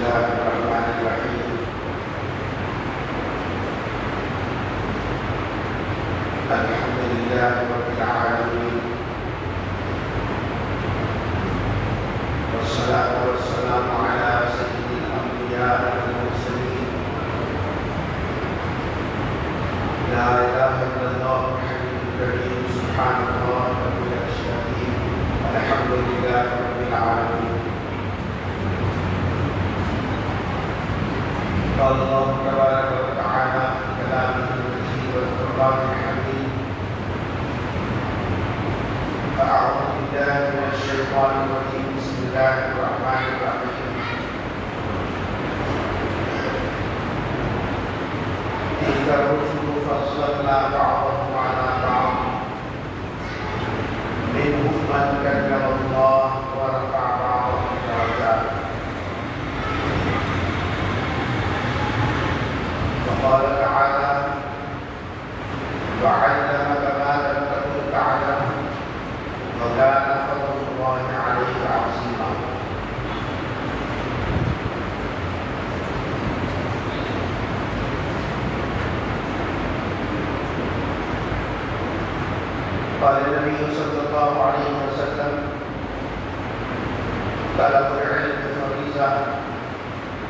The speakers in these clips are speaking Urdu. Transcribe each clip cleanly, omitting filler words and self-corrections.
الله الرحمن الرحيم الحمد لله رب العالمين والصلاة والسلام على سيد الأنبياء والمرسلين لا إله إلا الله الحليم الكريم سبحان الله رب الأشياء الحمد لله رب العالمين. قال الله تبارك وتعالى في كلامه المجيد والفرقان الحميد: أعوذ بالله من الشيطان الرجيم بسم الله الرحمن الرحيم. تلك الرسل فضلنا بعضهم على بعض منهم من كلم الله ورفع بعضهم درجات. وقال تعالى: وعلمك ما لم تكن تعلم وكان فضل الله عليك عظيما. قال النبي صلى الله عليه وسلم: طلب العلم فريضة،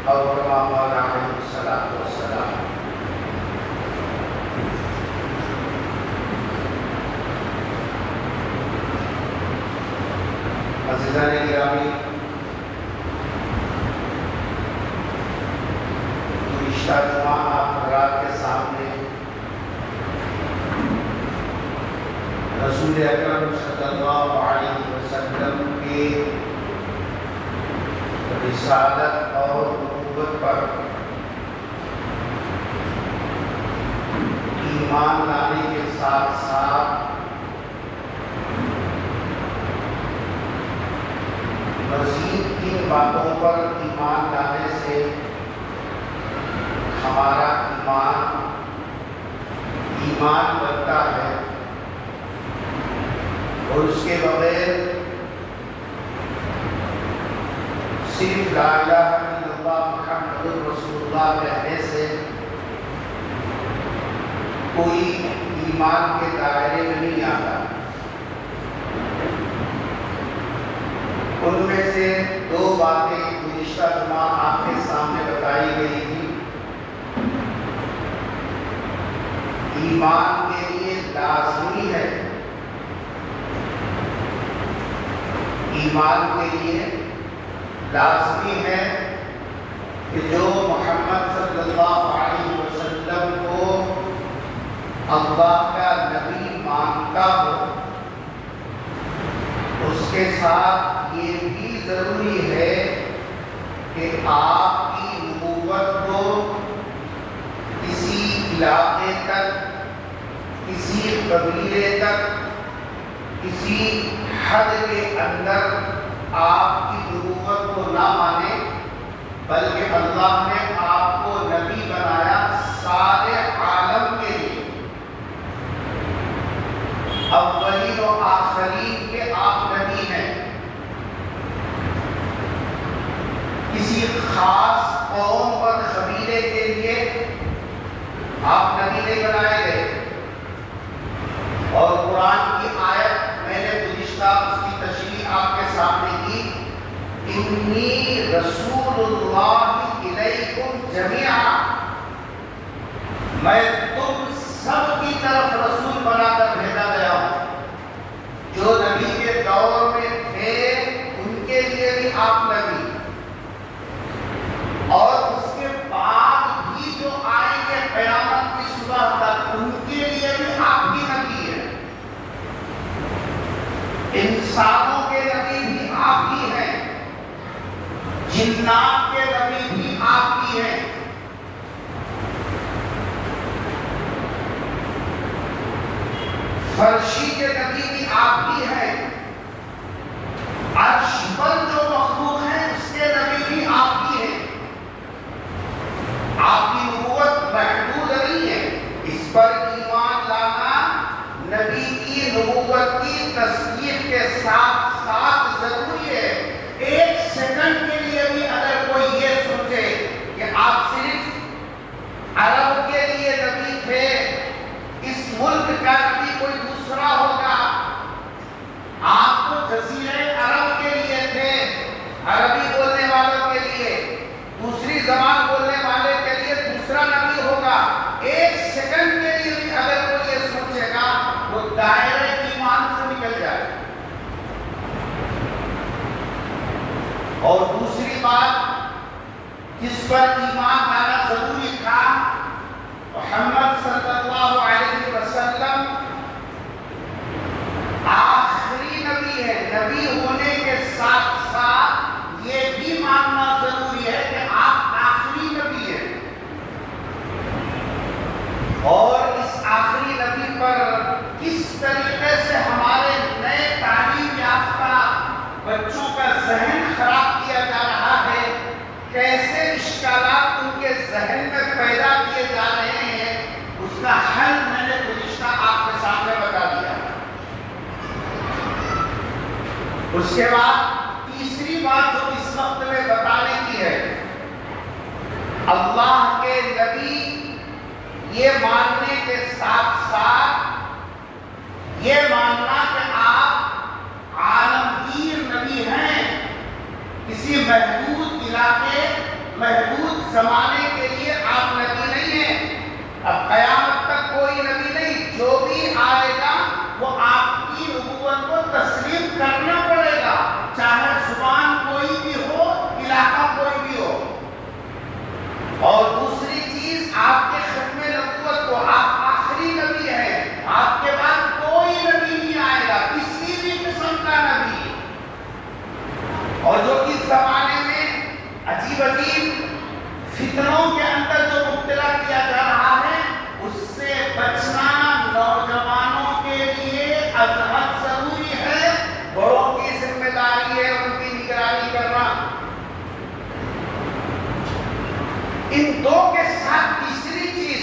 أو كما قال عليه الصلاة والسلام. عزیزان گرامی، گزشتہ جمعہ آپ حضرات کے سامنے رسول اکرم صلی اللہ علیہ وسلم کے رسالت اور نبوت پر ایمان لانے کے ساتھ ساتھ مزید کن باتوں پر ایمان لانے سے ہمارا ایمان بنتا ہے اور اس کے بغیر صرف لا الہ الا اللہ محمد رسول اللہ کہنے سے کوئی ایمان کے دائرے میں نہیں آتا. ان میں سے دو باتیں گزشتہ جمعہ آپ کے سامنے بتائی گئی تھی. ایمان کے لیے لازمی ہے، ایمان کے لیے لازمی ہے کہ جو محمد صلی اللہ علیہ وسلم کو اللہ کا نبی مانتا ہو، اس کے ساتھ یہ بھی ضروری ہے کہ آپ کی نبوت کو کسی علاقے تک، کسی قبیلے تک، کسی حد کے اندر آپ کی نبوت کو نہ مانے، بلکہ اللہ نے آپ کو نبی بنایا سارے عالم کے لیے. اولین و آخرین کے آپ نبی ہیں. کسی خاص قوم اور قبیلے کے لیے آپ نبی نہیں بنائے گئے. اور قرآن کی آیت میں نے گزشتہ اس کی تشریح آپ کے سامنے کی: انی رسول اللہ الیکم جمیعا، میں تم سب کی طرف رسول بنا کر بھیجا گیا ہوں. جو نبی کے دور میں تھے ان کے لیے بھی آپ نبی، اور اس کے بعد بھی جو آئیں گے قیامت کی صبح تک ان کے لیے بھی آپ کی نبی ہے. انسانوں کے نبی بھی آپ کی ہیں، جنات کے نبی بھی آپ کی ہیں. فرشی کے نبی بھی آپ کی ہیں. عرش پر جو مخلوق ہیں اس کے نبی بھی آپ کی ہیں. آپ کی نبوت محدود نہیں ہے. اس پر ایمان لانا نبی کی نبوت کی تصدیق کے ساتھ ساتھ ضروری ہے. ایک سیکنڈ کے لیے بھی اگر کوئی یہ سوچے بات جس پر ایمان لانا ضروری تھا، محمد صلی اللہ علیہ وسلم آخری نبی ہے. نبی ہونے کے ساتھ ساتھ یہ بھی ماننا ضروری ہے کہ آپ آخری نبی ہیں، اور اس آخری نبی پر کس طریقے سے ہمارے نئے تعلیم یافتہ بچوں کا ذہن خراب کیا جا رہا ہے، کیسے اشکالات ان کے ذہن میں پیدا کیے جا رہے ہیں، اس کا حل میں نے گزشتہ آپ کے سامنے بتا دیا. اس کے بعد تیسری بات جو اس وقت میں بتانے کی ہے، اللہ کے نبی یہ ماننے کے ساتھ ساتھ یہ ماننا کہ آپ عالمگیر نبی ہیں، کسی محدود علاقے محدود زمانے کے لیے آپ نبی نہیں ہیں. اب قیامت تک کوئی نبی نہیں، جو بھی آئے گا وہ آپ کی نبوت کو تسلیم کرنا پڑے گا، چاہے زبان کوئی بھی ہو، علاقہ کوئی بھی ہو. اور دوسری چیز، آپ کے ختم نبوت کو، آپ آخری نبی ہیں، آپ کے بعد کوئی نبی نہیں آئے گا، کسی بھی قسم کا نبی. اور جو اس زمانے میں عجیب عجیب فتنوں کے اندر جو مبتلا کیا جا رہا ہے، اس سے بچنا نوجوانوں کے لیے ازحد ضروری ہے. بڑوں کی ذمہ داری ہے ان کی نگرانی کرنا. ان دو کے ساتھ تیسری چیز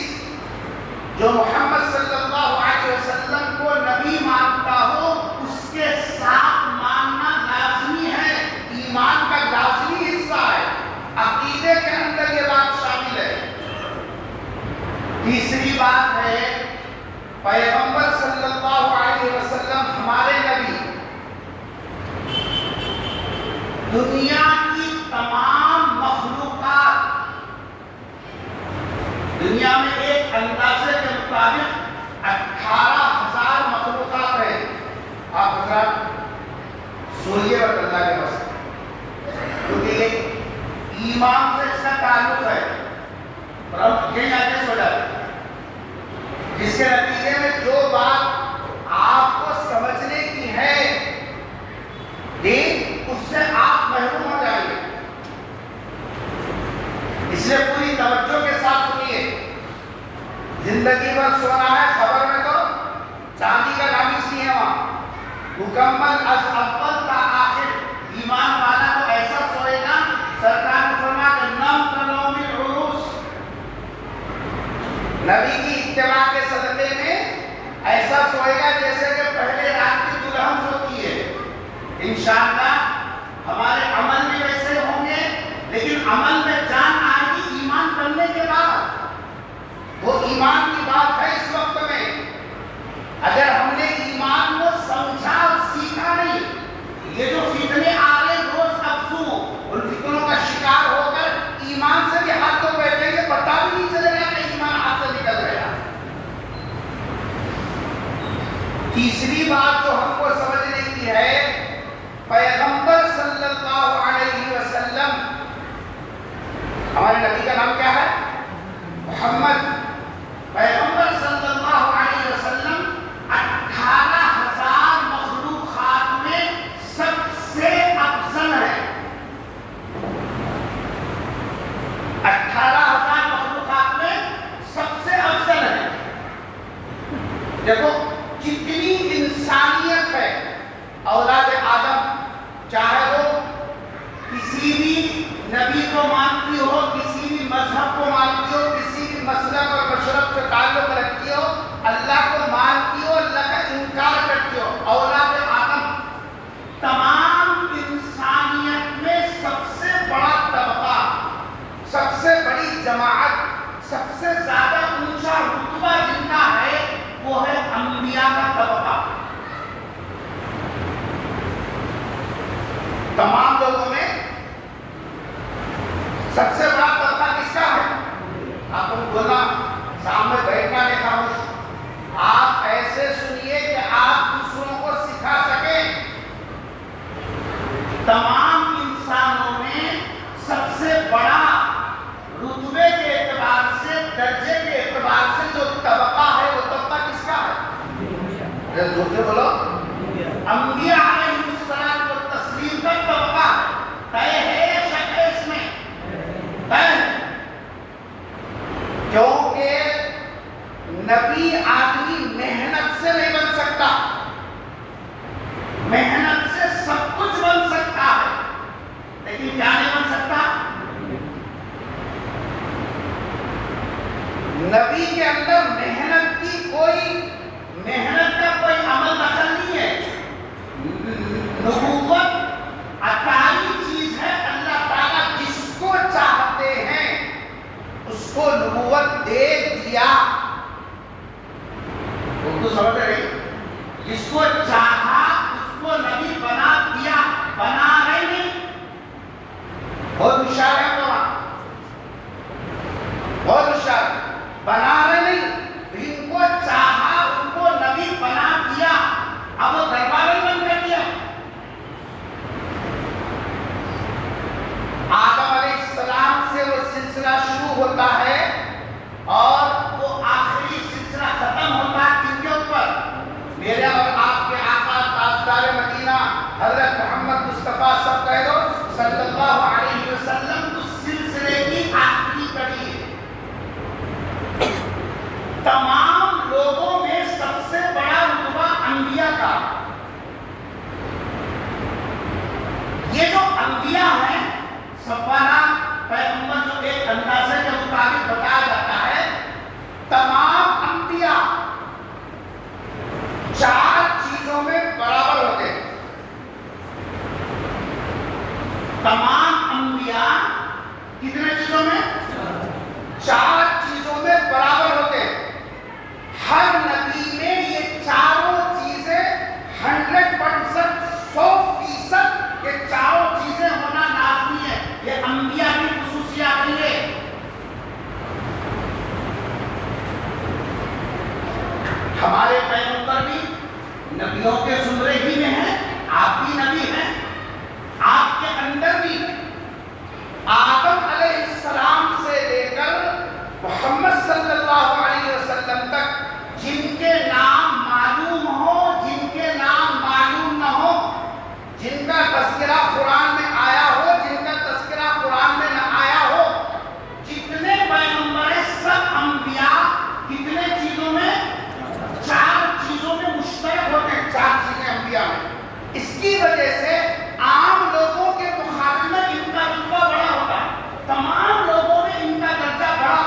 جو محمد صلی اللہ علیہ وسلم کو نبی مانتا ہو، اس کے ساتھ ماننا لازمی ہے، ایمان کا لازمی حصہ ہے، عقیدے کے اندر یہ بات شامل ہے. تیسری بات ہے، پیغمبر صلی اللہ علیہ وسلم ہمارے نبی دنیا کی تمام مخلوقات، دنیا میں ایک اندازے کے مطابق 18,000 مخلوقات ہیں. آپ حضرات سوئیے اور اللہ کے بس، کیونکہ یہ ایمان سے اس کا تعلق ہے، اور ہم یہی آگے سو جاتے ہیں، جس کے نتیجے میں جو بات آپ کو سمجھنے کی ہے دین، اس سے آپ محروم ہو جائیں گے. اس لیے پوری توجہ کے ساتھ سنیے. زندگی بھر سونا ہے، خبر میں تو چاندی کا ڈھانچ نہیں ہے وہاں. مکمل از اول تا آخر ایمان والا تو ایسا سوئے گا، سرکار نے فرمایا کہ نم کنوم العروس، نبی کی اتباع کے صدقے میں ایسا سوئے گا جیسے کہ پہلے رات کی دلہن سوتی ہے. انشاءاللہ ہمارے عمل بھی ویسے ہوں گے، لیکن عمل میں جان آئے گی ایمان کرنے کے بعد. وہ ایمان کی بات ہے اس وقت میں. اگر ہم نے ایمان کو سمجھا اور سیکھا نہیں، یہ جو فتنے آ رہے روز افزوں، ان فتنوں کا شکار ہو کر ایمان سے بھی ہاتھ تو بیٹھیں گے، پتہ بھی نہیں چلے گا کہ ایمان ہاتھ سے نکل گیا. تیسری بات جو ہم کو سمجھنے کی ہے، پیغمبر صلی اللہ علیہ وسلم، ہمارے نبی کا نام کیا ہے؟ محمد. پیغمبر صلی اللہ علیہ وسلم 18,000 مخلوقات میں سب سے افضل ہے. 18,000 مخلوقات میں سب سے افضل ہے. دیکھو کتنی انسانیت ہے. اولاد آدم، چاہے وہ کسی بھی نبی کو مانتی ہو، کسی بھی مذہب کو مانتی ہو، کسی بھی مسلک اور مشرب سے تعلق رکھتی ہو، اللہ کو مانتی ہو، اللہ کا انکار کرتی ہو، اولاد آدم تمام انسانیت میں سب سے بڑا طبقہ، سب سے بڑی جماعت، سب سے زیادہ اونچا رتبہ جن کا ہے وہ ہے انبیاء کا طبقہ. تمام لوگوں میں سب سے بڑا طبقہ کس کا ہے؟ آپ کو بولنا، سامنے بیٹھنا نہیں خاموش. آپ ایسے سنیے کہ آپ دوسروں کو سکھا سکیں. تمام انسانوں میں زور سے بولو. انبیاء علیہ السلام و تسلیم کا طبقہ طے ہے, شک ہے اس میں, طے. کیونکہ نبی آدمی محنت سے نہیں بن سکتا, محنت سے سب کچھ بن سکتا ہے لیکن کیا نہیں بن سکتا. نبی کے اندر محنت کا کوئی عمل دخل نہیں ہے. نبوت عطائی چیز ہے, اللہ تعالیٰ جس کو چاہتے ہیں اس کو نبوت دے دیا. اردو سمجھ رہی, جس کو چاہا اس کو نبی بنا دیا. بنا رہے نہیں, بہت ہوشیار ہے قرآن, بہت ہوشیار. بنا رہے نہیں, ان کو چاہا ان کو نبی بنا دیا. اب وہ دربار بند کر دیا. آدم علیہ السلام سے وہ سلسلہ شروع ہوتا ہے اور وہ آخری سلسلہ ختم ہوتا ہے کن کے اوپر؟ میرے اور آپ کے آقا تاجدار مدینہ حضرت محمد مصطفیٰ صلی اللہ علیہ وسلم اس سلسلے کی آخری کڑی ہے. تمام لوگوں میں سب سے بڑا رتبہ انبیاء کا. یہ جو انبیاء ہیں, سبحانہ پیغمبر جو ایک اندازے کے مطابق بتایا جاتا ہے, تمام انبیاء 4 چیزوں میں برابر ہوتے ہیں. تمام انبیاء کتنے چیزوں میں؟ 4 چیزوں میں برابر ہوتے ہیں. ہر نبی میں یہ چاروں چیزیں 100% 100% یہ چاروں چیزیں ہونا لازمی ہے. یہ انبیاء کی خصوصیات نہیں ہے. ہمارے پیغمبر بھی نبیوں کے زمرے ہی میں ہیں, آپ بھی نبی ہیں. آپ کے اندر بھی آدم علیہ السلام سے لے کر محمد صلی اللہ علیہ وسلم تک جن کے نام معلوم ہو, جن کے نام معلوم نہ ہو, جن کا تذکرہ قرآن میں آیا ہو, جن کا تذکرہ قرآن میں نہ آیا ہو, جتنے پیغمبر سب انبیاء کتنے چیزوں میں؟ 4 چیزوں میں مشترک ہوتے ہیں. 4 چیزیں انبیاء میں. اس کی وجہ سے عام لوگوں کے مقابلے میں ان کا رتبہ بڑا ہوتا ہے. تمام لوگوں میں ان کا درجہ بڑا.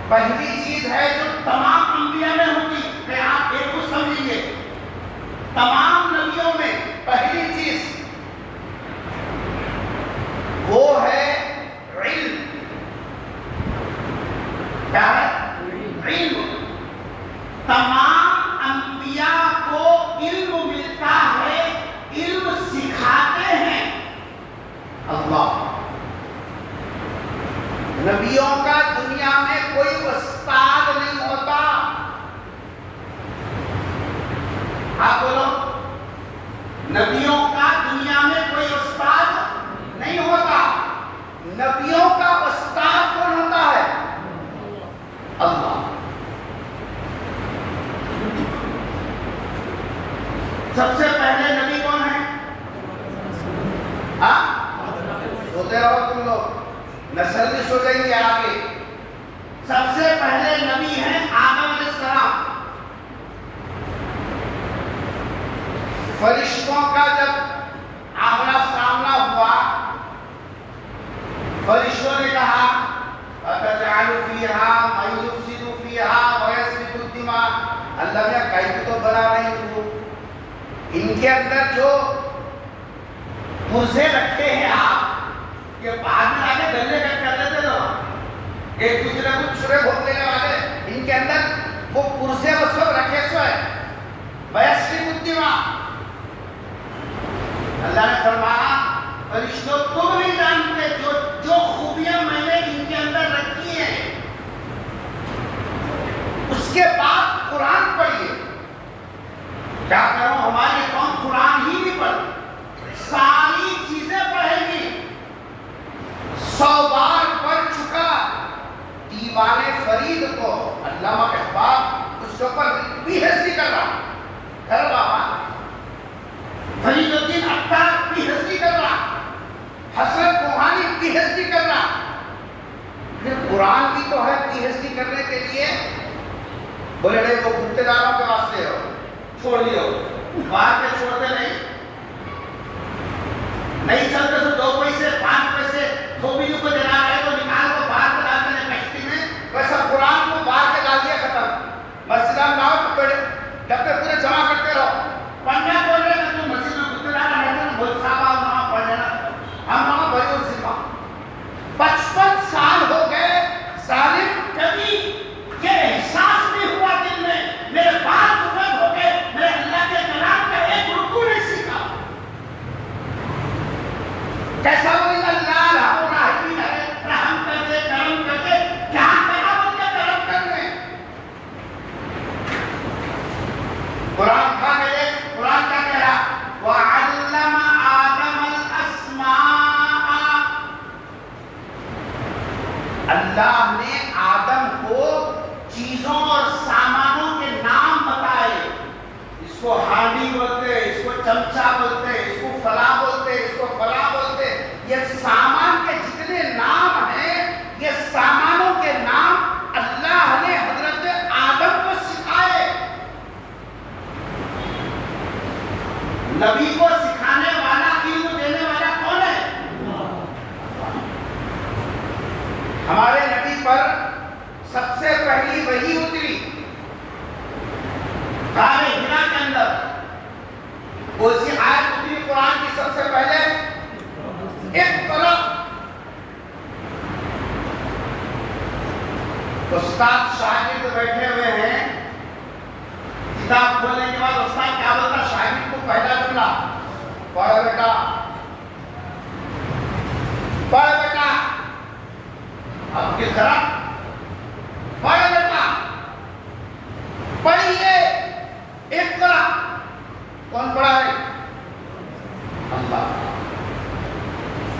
پہلی چیز ہے جو تمام انبیاء میں ہوتی ہے, آپ ایک کو سمجھیے, تمام نبیوں میں پہلی چیز وہ ہے علم. کیا ہے؟ علم. تمام انبیاء کو علم ملتا ہے, علم سکھاتے ہیں اللہ. نبیوں کا دنیا میں کوئی استاد نہیں ہوتا. آپ بولو, نبیوں کا دنیا میں کوئی استاد نہیں ہوتا. نبیوں کا استاد کون ہوتا ہے؟ اللہ. سب سے پہلے نبی کون ہے؟ سوتے رہو تم لوگ, نسل بھی سو جائیں گے آگے. سب سے پہلے نبی ہیں آدم علیہ السلام. فرشتوں کا جب آمنا سامنا ہوا, فرشتوں نے کہا أَتَجْعَلُ فِيهَا مَن يُفْسِدُ فِيهَا وَيَسْفِكُ الدِّمَاءَ. اللہ نے کہیں تو بنا نہیں تو ان کے اندر جو پرزے رکھے ہیں آپ, یہ بعد میں آگے گلے کر لیتے لو, ایک دوسرے کو چھرے گھوم لینے والے, ان کے اندر وہ پرزے وہ سب رکھے سو ہے. وَيَسْفِكُ الدِّمَاءَ. اللہ نے فرمایا فرشتوں تم نہیں جانتے جو خوبیاں میں نے ان کے اندر رکھی ہیں. اس کے بعد قرآن پڑھیے. کیا کروں, ہماری قوم قرآن ہی نہیں پڑھ, ساری چیزیں پڑھے گی. 100 بار پڑھ چکا دیوان فرید فرید الدین عطار پی ایچ ڈی کر رہا، Hasrat Mohani P H D کر رہا. پھر قرآن بھی تو ہے پی ایچ ڈی کرنے کے لیے. بولے نہیں وہ گتے داروں کے واسطے ہو، چھوڑ دیو، باہر کے چھوڑتے نہیں چلتے تو 2 پیسے 5 پیسے دھوبیوں کو دینا ہے تو نکال کو باہر کے ڈالتے ہیں کشتی میں. ویسا قرآن کو باہر کے ڈال دیا، ختم. مسجد میں لاؤ تو جب تک پورے جمع کرتے رہو. پڑھنا بول رہے ہیں تو مسجد میں گتے دارا رہتے ہیں، بہت صاحب آپ وہاں پڑھ لینا. ہم وہاں بڑی ذمہ 55 سال ہو گئے. ظالم کبھی یہ احساس نہیں ہوا دل میں میرے بال سفید ہو گئے، میں اللہ کے کلام کا ایک رکوع نہیں سیکھا. کیسا وہی اللہ رحم الرحیم ہے، رحم کر دے، کرم کر دے. کیا کرا بول کے کرم کرنے. قرآن کھا گئے. قرآن کیا کہہ رہا؟ وَعَلَّمَ آدَمَ الْأَسْمَاءَ. اللہ نے آدم کو چیزوں اور سامانوں کے نام بتائے. اس کو ہانڈی بولتے، اس کو چمچا بولتے، اس کو فلاں بولتے، اس کو فلاں بولتے. یہ سامان کے جتنے نام ہیں، یہ سامانوں کے نام اللہ نے حضرت آدم کو سکھائے. نبی کو سکھانے والا، علم دینے والا کون ہے؟ ہمارے نبی پر سب سے پہلی وحی اتری غار حرا کے اندر. اسی آیت اتری قرآن کی سب سے پہلے، اقرأ. استاد شاگرد بیٹھے ہوئے ہیں، کتاب کھولنے کے بعد استاد کیا بولتا؟ شاگرد کو پہلا جملہ، پڑھ بیٹا، پڑھ بیٹا. اب کس طرح؟ پڑھ بیٹا، پڑھیے. اقرأ. کون پڑھا ہے؟ اللہ.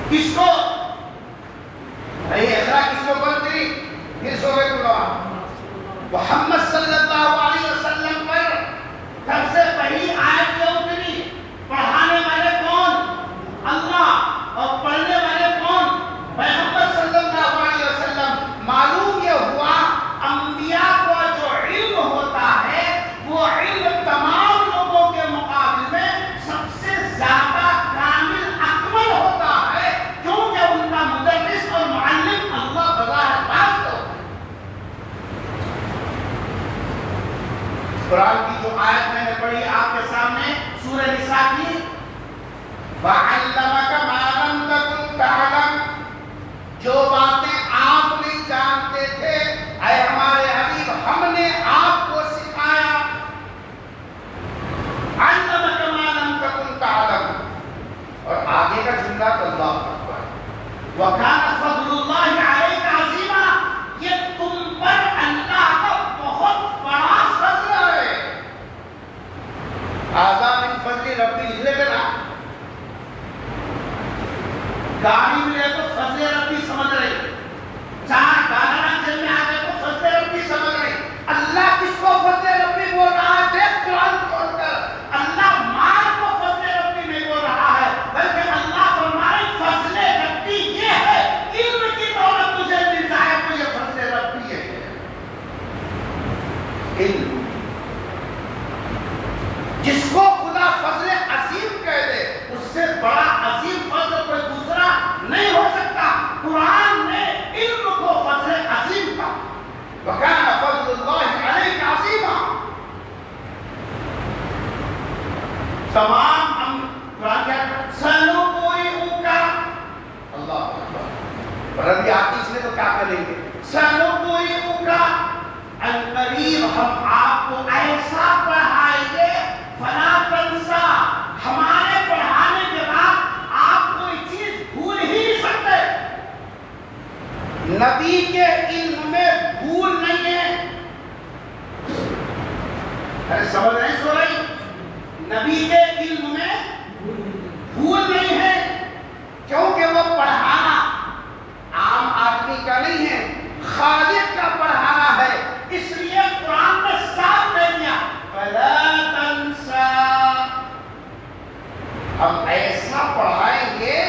کس کو؟ نہیں، اقرأ کس کو بولتی؟ پھر سورۃ القلم. محمد صلی اللہ علیہ وسلم پر سب سے پہلی آیت یہ اتری. پڑھانے والے کون؟ اللہ. اور پڑھنے والے کون؟ محمد صلی اللہ علیہ وسلم. معلوم یہ ہوا انبیاء کو جو علم ہوتا ہے وہ علم تمام لوگوں کے مقابلے میں سب سے زیادہ کامل اکمل ہوتا ہے، کیونکہ ان کا مدرس اور معلم اللہ بظاہر راست ہوتا ہے. قرآن کی جو آیت میں نے پڑھی آپ کے سامنے سورہ نساء کی، وَعَلَّمَكَ مَا لَمْ تَكُنْ تَعْلَمُ. جو باتیں آپ نہیں جانتے تھے اے ہمارے حبیب، ہم نے آپ کو سکھایا. عَلَّمَكَ مَا لَمْ تَكُنْ تَعْلَمُ. اور آگے کا جملہ تو اللہ اکبر. وَكَانَ فَضْلُ اللَّهِ عَلَيْكَ عَظِيمًا. یہ تم پر اللہ کا بہت بڑا فضل ہے. آزا من فضل ربی لکھ لے نا. گاڑی میں لے تو فضل ربی سمجھ رہے، 4 گاڑیاں جن میں آگے تو فضل ربی سمجھ رہے. اللہ کس کو فضل ربی بول رہا ہے؟ دیکھ قرآن کھول کر. اللہ مال کو فضل ربی نہیں بول رہا ہے، بلکہ اللہ فرمائے فضل ربی یہ ہے، علم کی دولت تجھے مل جائے تو یہ فضل ربی ہے. علم جس کو خدا فضل عظیم کہہ دے، اس سے بڑا عظیم فضل کوئی دوسرا نہیں ہو سکتا. قرآن نے علم کو فضل عظیم کہا. وَكَانَ فَضْلُ اللَّهِ عَلَيْكَ عَظِيمًا. تمام قرآن کیا سَنُقْرِئُكَ. اللہ اکبر. ربی آتی اس میں تو کیا کریں گے؟ سَنُقْرِئُكَ. عنقریب ہم آپ کو ایسا پڑھائیں گے فلا تنسا. ہمارے پڑھانے کے بعد آپ کوئی چیز بھول ہی نہیں سکتے. نبی کے علم میں بھول نہیں ہے. ارے سمجھ نہیں سو رہی؟ نبی کے علم میں ہم ایسا پڑھائیں گے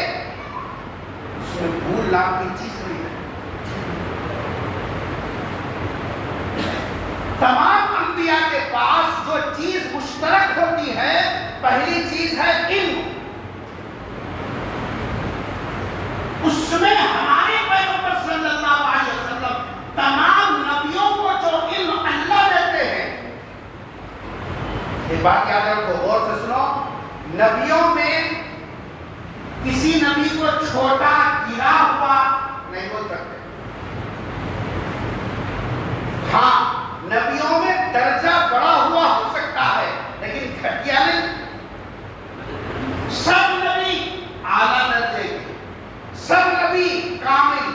اس میں بھول نام کی چیز نہیں ہے. تمام انبیاء کے پاس جو چیز مشترک ہوتی ہے پہلی چیز ہے علم. اس میں ہمارے پیغمبر صلی اللہ علیہ وسلم تمام نبیوں کو جو علم اللہ دیتے ہیں. یہ بات یاد رکھو، غور سے سنو. نبیوں میں کسی نبی کو چھوٹا گرا ہوا نہیں بول سکتے. ہاں نبیوں میں درجہ بڑا ہوا ہو سکتا ہے لیکن گھٹیا نہیں. سب نبی اعلیٰ درجے کے، سب نبی کامل،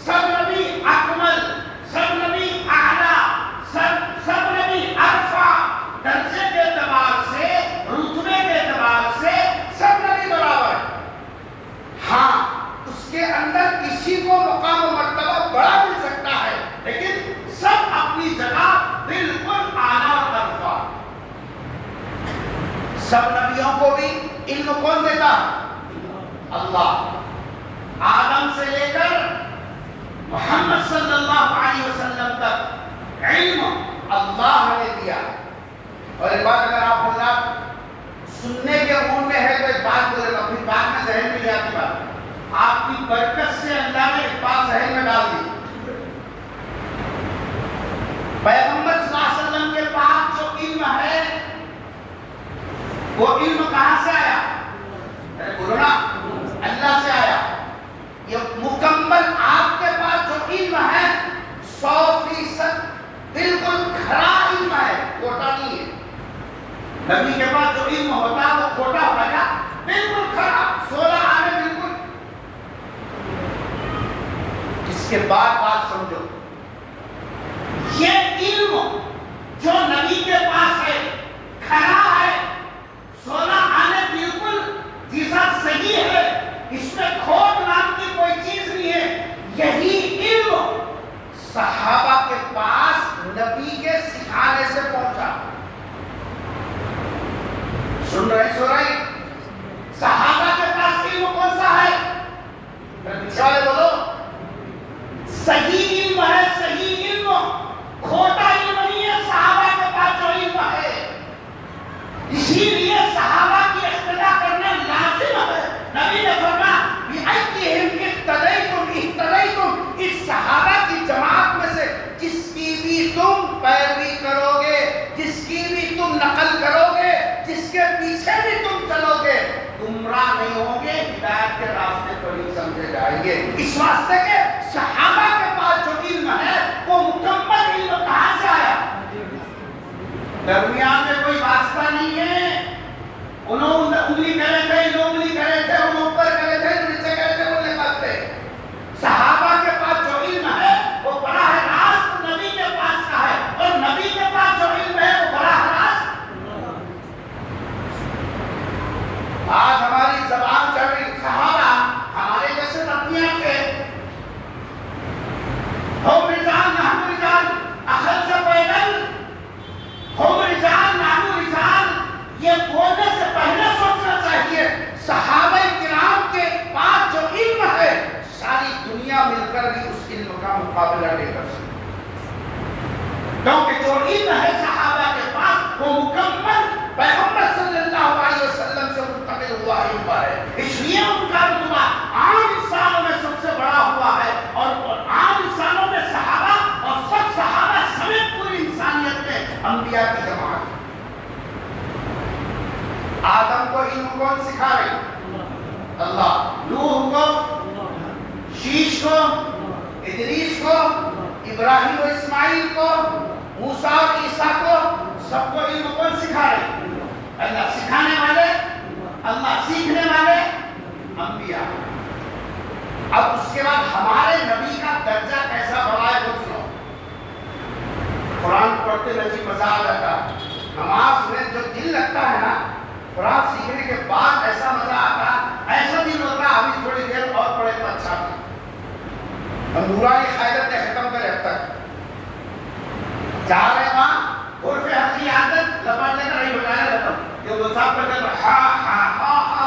سب نبی اکمل، سب نبی اعلیٰ، سب نبی عرفہ. درجے کے اعتبار سے، رتبے کے اعتبار سے سب نبی برابر. ہاں اس کے اندر کسی کو مقام و مرتبہ بڑا مل سکتا ہے لیکن سب اپنی جگہ بالکل اعلیٰ اور عرفہ. سب نبیوں کو بھی علم کون دیتا؟ اللہ. آدم سے لے کر محمد صلی اللہ علیہ وسلم تک علم اللہ نے دیا. اور ایک بات اگر آپ بولنا سننے کے موڈ میں ہے تو ایک بات بولے گا، پھر بعد میں ذہن میں لے آتی بات. آپ کی برکت سے اللہ نے ایک بات ذہن میں ڈال دی. پیغمبر صلی اللہ علیہ وسلم کے پاس جو علم ہے وہ علم کہاں سے آیا؟ بولو نا، اللہ سے آیا. یہ مکمل آپ کے پاس جو علم ہے 100% بالکل کھرا علم ہے، کھوٹا نہیں ہے. نبی کے پاس جو علم ہوتا ہے وہ کھوٹا ہوتا ہے، بالکل کھرا 16 آنے بالکل. اس کے بعد بات سمجھو، یہ علم جو نبی کے پاس ہے کھرا ہے، 16 آنے بالکل جیسا صحیح ہے، اس میں کھوٹ نام کی کوئی چیز نہیں ہے. یہی علم صحابہ کے پاس نبی کے سکھانے سے پہنچا. سن رہے صحابہ کے پاس علم کون سا ہے؟ پیچھے والے بولو. صحیح علم ہے، صحیح علم، کھوٹا علم نہیں ہے صحابہ کے پاس جو علم ہے. اسی لیے صحابہ کی اقتدا کرنا لازم ہے. نبی نے فرمایا بِأَيِّهِمْ اِقْتَدَيْتُمْ، اس صحابہ کی جماعت میں سے جس کی بھی تم پیروی کرو گے، جس کی بھی تم نقل کرو گے، جس کے پیچھے بھی تم چلو گے، گمراہ نہیں ہوں گے، ہدایت کے راستے پر ہی سمجھے جائیں گے. اس واسطے کہ صحابہ کے پاس جو علم ہے وہ مکمل علم کہاں سے آیا؟ درمیان میں کوئی واسطہ نہیں ہے. انہوں انگلی کرے تھے، انہوں انگلی کرے تھے، انہوں اوپر کرے تھے، نیچے کرے تھے، وہ نکلتے. صحابہ کے پاس جو علم ہے وہ براہ راست نبی کے پاس کا ہے، اور نبی کے پاس جو علم ہے وہ براہ راست. آج ہماری زبان چل رہی صحابہ ہمارے جیسے نبیان کے ہم رجال نحن رجال، اخذ سے پیدل ہم رجال نحن رجال، یہ بولنے سے پہلے سوچنا چاہیے صحابہ کرام کے پاس جو علم ہے ساری دنیا مل کر بھی اس علم کا مقابلہ نہیں کر سکتی. کیونکہ جو علم ہے صحابہ کے پاس وہ مکمل پیغمبر صلی اللہ علیہ وسلم سے منتقل ہوا علم ہے. اس لیے ان کا رتبہ عام انسانوں میں سب سے بڑا ہوا ہے، اور عام انسانوں میں صحابہ اور سب صحابہ سمیت پوری انسانیت میں انبیاء کی جماعت. آدم کو علم کون سکھا رہی؟ اللہ. نوح کو، شیش کو، ادریس کو، ابراہیم و اسماعیل کو، موسیٰ اور عیسیٰ کو، سب کو علم کون سکھا رہی؟ اللہ. سکھانے والے اللہ، سیکھنے والے انبیاء. اب اس کے بعد ہمارے نبی کا درجہ کیسا بڑا ہے وہ سنو. قرآن پڑھتے نجی مزہ آ جاتا ہے. نماز میں جو دل لگتا ہے نا، قرآن سیکھنے کے بعد ایسا مزہ آتا ہے، ایسا دل ہوتا ہے ابھی تھوڑی دیر اور پڑھے تو اچھا تھا. ہم نورانی قاعدت نے ختم کرے اب تک جا رہے وہاں عرف حقی عادت لپٹ لے کر نہیں بتایا ختم. یہ وہ صاحب کرتے ہیں ہا ہا ہا ہا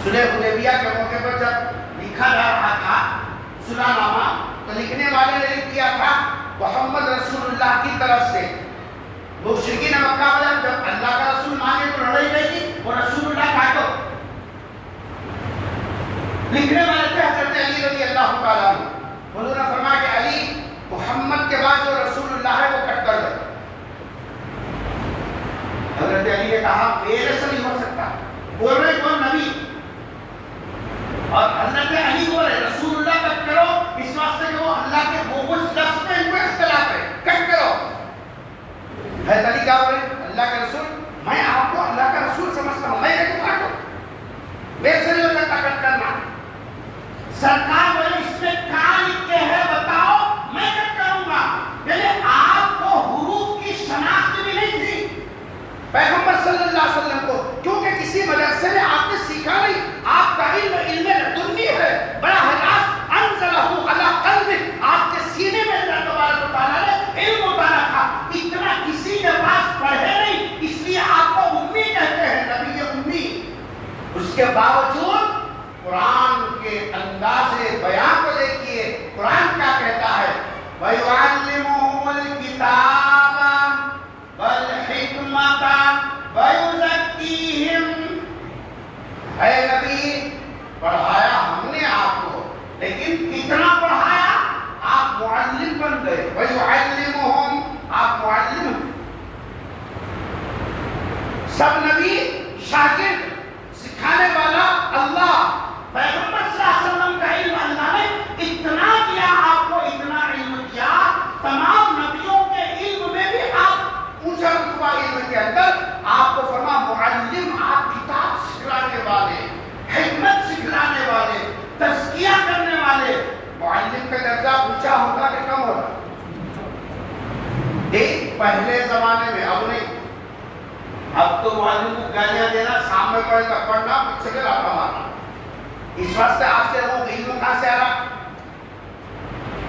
صلح حدیبیہ کے موقع پر جب لکھا جا رہا تھا صلح نامہ، تو لکھنے والے نے لکھ دیا تھا محمد رسول اللہ کی طرف سے۔ مشرکین مکہ والے جب اللہ کا رسول مانگے تو لڑائی گئی تھی، اور رسول اللہ کاٹو۔ لکھنے والے تھے حضرت علی رضی اللہ تعالیٰ عنہ۔ حضور نے فرمایا کہ علی، محمد کے بعد جو رسول اللہ ہے وہ کٹ کر دے۔ حضرت علی نے کہا میرے سے نہیں ہو سکتا، بول رہے کون؟ نبی۔ اور حضرت علی بول رہے رسول اللہ کٹ کرو، اس واسطے کہ وہ اللہ کے وہ اس لفظ میں ان کو اختلاف ہے، کٹ کرو۔ حضرت علی کیا بول رہے؟ اللہ کا رسول، میں آپ کو اللہ کا رسول سمجھتا ہوں، میں کو کاٹو، میرے سے نہیں ہو سکتا کٹ کرنا۔ سرکار بولے اس میں کہاں لکھ کے ہے بتاؤ، میں کٹ کروں گا۔ یعنی آپ کو حروف کی شناخت بھی نہیں تھی پیغمبر صلی اللہ علیہ وسلم کو، کیونکہ کسی مدرسے میں آپ نے سیکھا نہیں۔ آپ کا علم علم لدنی ہے، بڑا حجاز انزلہ علی قلبک، آپ کے سینے میں اللہ تبارک و تعالیٰ نے علم اتارا تھا۔ اتنا کسی کے پاس پڑھے نہیں، اس لیے آپ کو امی کہتے ہیں، نبی امی۔ اس کے باوجود قرآن کے انداز بیان کو دیکھیے، قرآن کیا کہتا ہے؟ وَيُعَلِّمُهُمُ الْكِتَابَ وَالْحِكْمَةَ وَيُزَكِّيهِمْ۔ اے نبی، پڑھایا ہم نے آپ کو، لیکن کتنا پڑھایا؟ آپ معلم بن گئے۔ وَيُعَلِّمُهُمْ، آپ معلم۔ سب نبی شاگرد، سکھانے والا اللہ۔ پیغمبر صلی اللہ علیہ وسلم کا علم اللہ نے اتنا دیا آپ کو، اتنا علم دیا، تمام نبیوں کے علم میں بھی آپ اونچا رتبہ علم کے اندر آپ کو فرما معلم، آپ کتاب سکھلانے والے، حکمت سکھلانے والے، تزکیہ کرنے والے۔ معلم کا درجہ اونچا ہوگا کہ کم ہوگا؟ ایک پہلے زمانے میں، اب نہیں، اب تو معلم کو گالیاں دینا، سامنے پڑھنا، پیچھے سے لاپا مارنا۔ اس واسطے آج کے لوگوں کو علم کہاں سے آ رہا؟